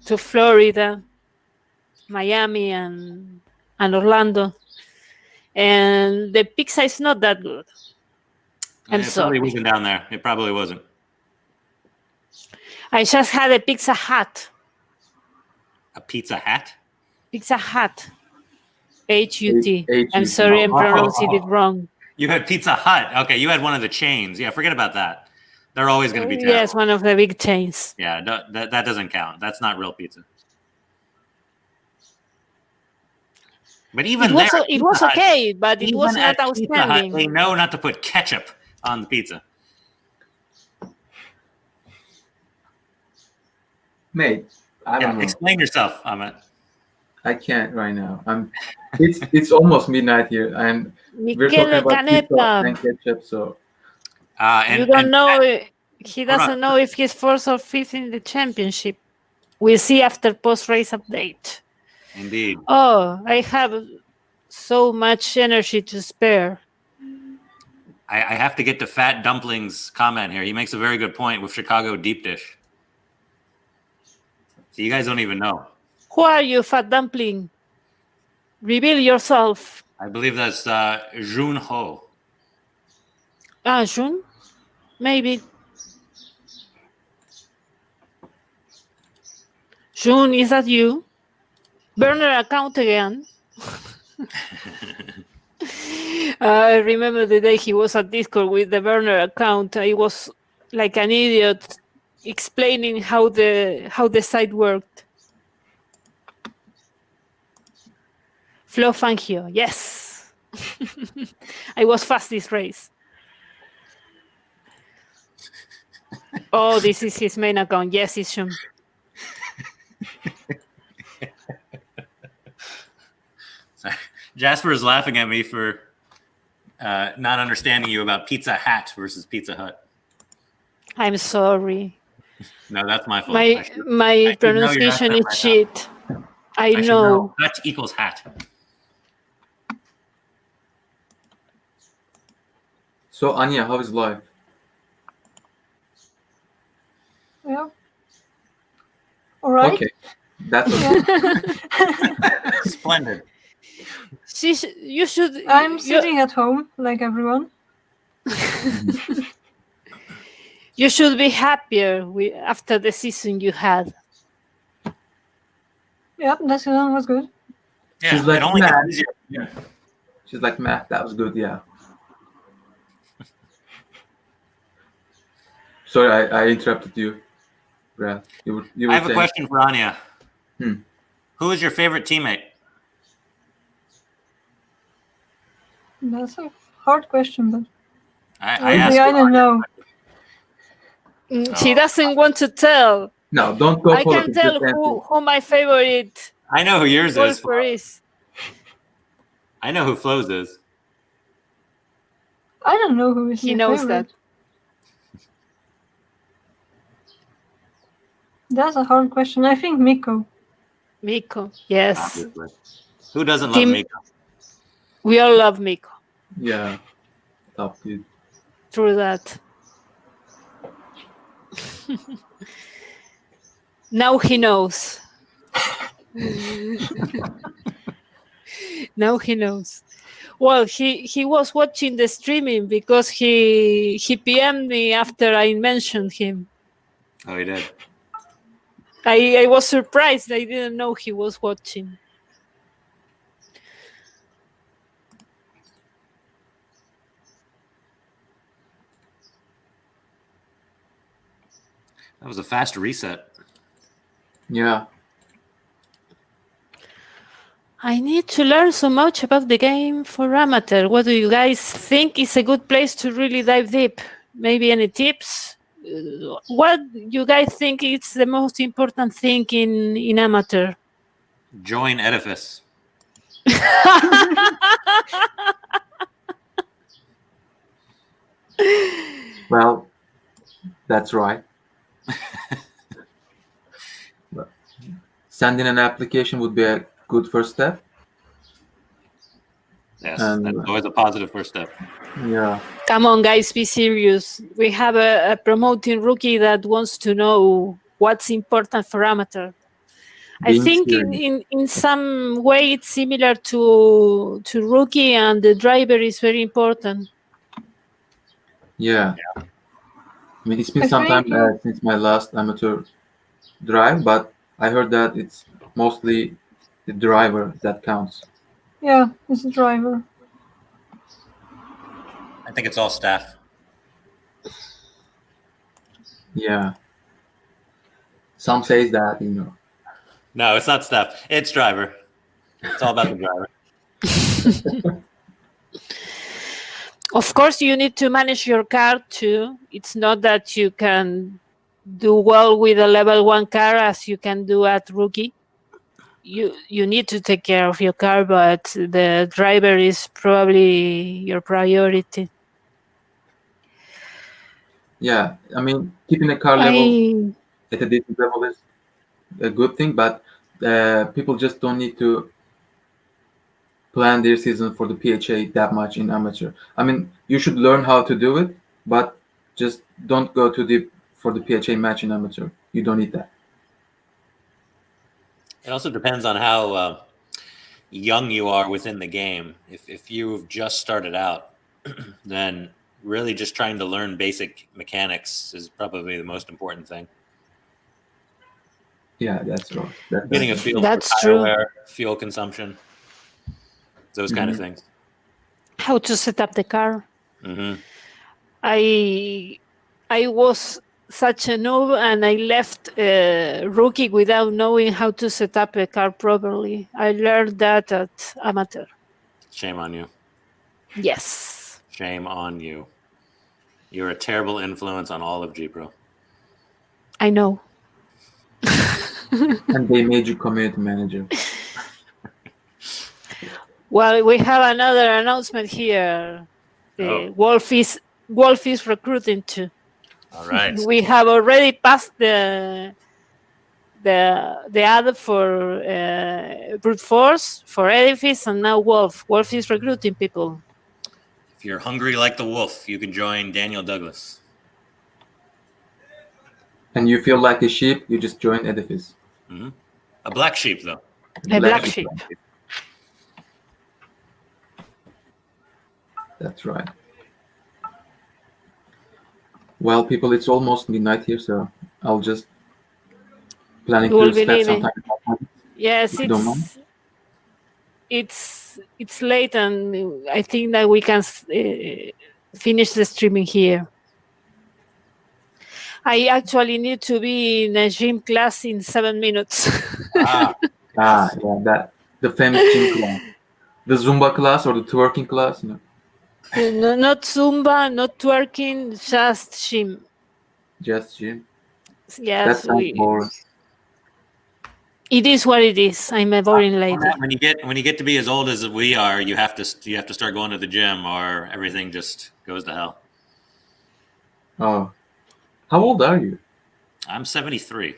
to Florida, Miami, and Orlando, and the pizza is not that good. I'm It probably sorry. wasn't down there. It probably wasn't. I just had a Pizza Hut. A Pizza Hat? Pizza Hut. H-U-T. I'm H-U-T. sorry, I'm pronouncing it wrong. You had Pizza Hut. Okay, you had one of the chains. Yeah, forget about that. They're always going to be terrible. Yes, one of the big chains. Yeah, that doesn't count. That's not real pizza. But even It was okay, but it was not Pizza Hut, outstanding. they know not to put ketchup on the pizza. Mate, I don't know. Explain yourself, Ahmed. I can't right now. It's almost midnight here, and we're talking Michele about pizza Canetta. and ketchup. So You don't know. He doesn't know if he's fourth or fifth in the championship. We'll see after post-race update. Indeed. Oh, I have so much energy to spare. I have to get to Fat Dumpling's comment here. He makes a very good point with Chicago deep dish. So you guys don't even know. Who are you, Fat Dumpling? Reveal yourself. I believe that's Jun Ho. Ah, Jun? Maybe. Jun, is that you? Burner account again. I remember the day he was at Discord with the burner account. I was like an idiot explaining how the site worked. Flo Fangio, yes. I was fast this race. Oh, this is his main account. Yes, it's him. Jasper is laughing at me for not understanding you about Pizza Hat versus Pizza Hut. I'm sorry. No, that's my fault. My pronunciation is shit. I know. Hut equals hat. So Anya, how is life? Yeah. All right. Okay, that's okay. Splendid. You should. I'm sitting at home like everyone. You should be happier after the season you had. Yep, that season was good. Yeah, She's like, it only "Nah." gets easier. Yeah. She's like, Matt, that was good. Yeah. Sorry, I interrupted you, Brad. You were I have saying... a question for Anya. Hmm. Who is your favorite teammate? That's a hard question, but I I don't know. She doesn't want to tell. No, don't go. I can tell who my favorite I know who yours is. golfer is. I know who Flo's is. I don't know who is He my knows favorite. That's a hard question. I think Miko. Miko, yes. Obviously. Who doesn't love Team- Miko? We all love Miko. Yeah, top dude. True that. Now he knows. Now he knows. Well, he was watching the streaming because he PM'd me after I mentioned him. Oh, he did. I was surprised. I didn't know he was watching. That was a fast reset. Yeah. I need to learn so much about the game for amateur. What do you guys think is a good place to really dive deep? Maybe any tips? What you guys think is the most important thing in amateur? Join Edifice. Well, that's right. Sending an application would be a good first step. Yes, And- that's always a positive first step. Yeah. Come on, guys, be serious. We have a promoting rookie that wants to know what's important for amateur. I Being think serious. in some way it's similar to rookie, and the driver is very important. Yeah. I mean, it's been I some time think- since my last amateur drive, but I heard that it's mostly the driver that counts. Yeah, it's a driver. I think it's all staff. Yeah. Some says that, you know. No, it's not staff. It's driver. It's all about the driver. Of course, you need to manage your car too. It's not that you can do well with a level 1 car as you can do at rookie. You need to take care of your car, but the driver is probably your priority. Yeah. I mean, keeping a car level I at a decent level is a good thing, but people just don't need to plan their season for the PHA that much in amateur. I mean, you should learn how to do it, but just don't go too deep for the PHA match in amateur. You don't need that. It also depends on how young you are within the game. If you've just started out, then really just trying to learn basic mechanics is probably the most important thing. Yeah, that's right. Getting a feel That's for tire true. wear, fuel consumption, those kind of Mhm. things. how to set up the car. Hmm. I was such a noob, and I left rookie without knowing how to set up a car properly. I learned that at amateur. Shame on you. Yes. Shame on you. You're a terrible influence on all of G-Pro. I know. And they made you community manager. Well, we have another announcement here. Oh. Wolf is recruiting too. All right. We have already passed the ad for brute force, for edifice, and now Wolf. Wolf is recruiting people. If you're hungry like the wolf, you can join Daniel Douglas. And you feel like a sheep, you just join Edifice. Hmm. A black sheep, though. A black sheep. That's right. Well, people, it's almost midnight here, so I'll just planning You will to be spend some leaving. time at home. Yes, If you don't mind. it's late, and I think that we can finish the streaming here. I actually need to be in a gym class in 7 minutes. Ah, Yeah, that the famous gym class, the Zumba class or the twerking class. You know, No, not Zumba, not twerking, just gym. just gym. That Yes, sounds boring. it is what it is. I'm a boring lady. when you get to be as old as we are, you have to start going to the gym, or everything just goes to hell. Oh, how old are you? I'm 73.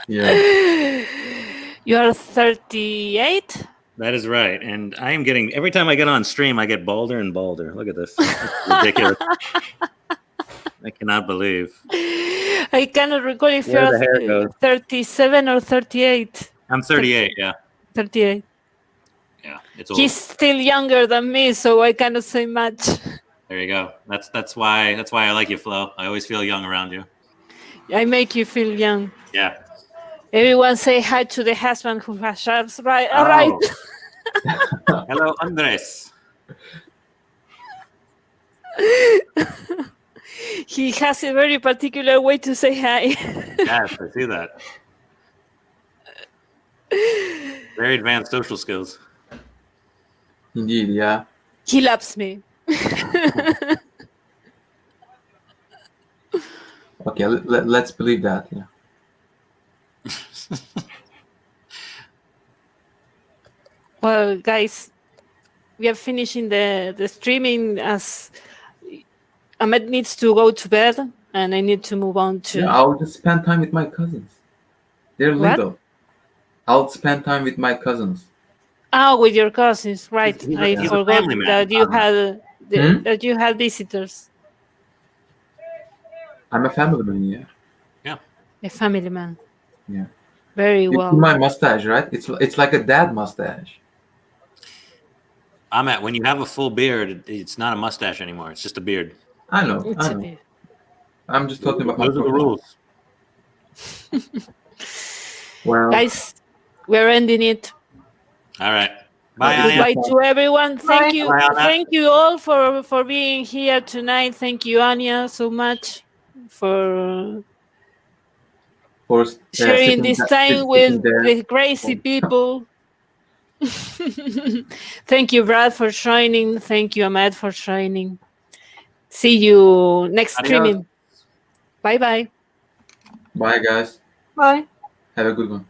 Yeah. You are 38? That is right. And I am getting, every time I get on stream, I get balder and balder. Look at this. It's ridiculous. I cannot believe. I cannot recall if Where the hair you're goes. 37 or 38. I'm 38. Yeah. 38. Yeah. It's old. He's still younger than me, so I cannot say much. There you go. That's why I like you, Flo. I always feel young around you. I make you feel young. Yeah. Everyone say hi to the husband who has sharps. Right. All Oh. right. Hello, Andres. He has a very particular way to say hi. Yes, I see that. Very advanced social skills. Indeed, yeah. He loves me. Okay, let's believe that. Yeah. Well, guys, we are finishing the streaming as Ahmed needs to go to bed and I need to move on to... Yeah, I'll just spend time with my cousins. They're What? little. I'll spend time with my cousins. Oh, with your cousins, right? He's I a forgot family man. that you had that you had visitors. I'm a family man, yeah. A family man. Yeah. Very You see well. my mustache, right? It's like a dad mustache. Ahmet, when you have a full beard, it's not a mustache anymore. It's just a beard. I know. It's I a know. bit- I'm just talking about my Those are the profile. rules. Well, Guys, we're ending it. All right. Bye, Yeah, Anya. Goodbye to everyone. Thank Bye. you. Bye, Anna. Thank you all for being here tonight. Thank you, Anya, so much for for sharing this time with there. the crazy people. Thank you, Brad, for joining. Thank you, Ahmed, for joining. See you next Adios. streaming. Bye-bye. Bye, guys. Bye. Have a good one.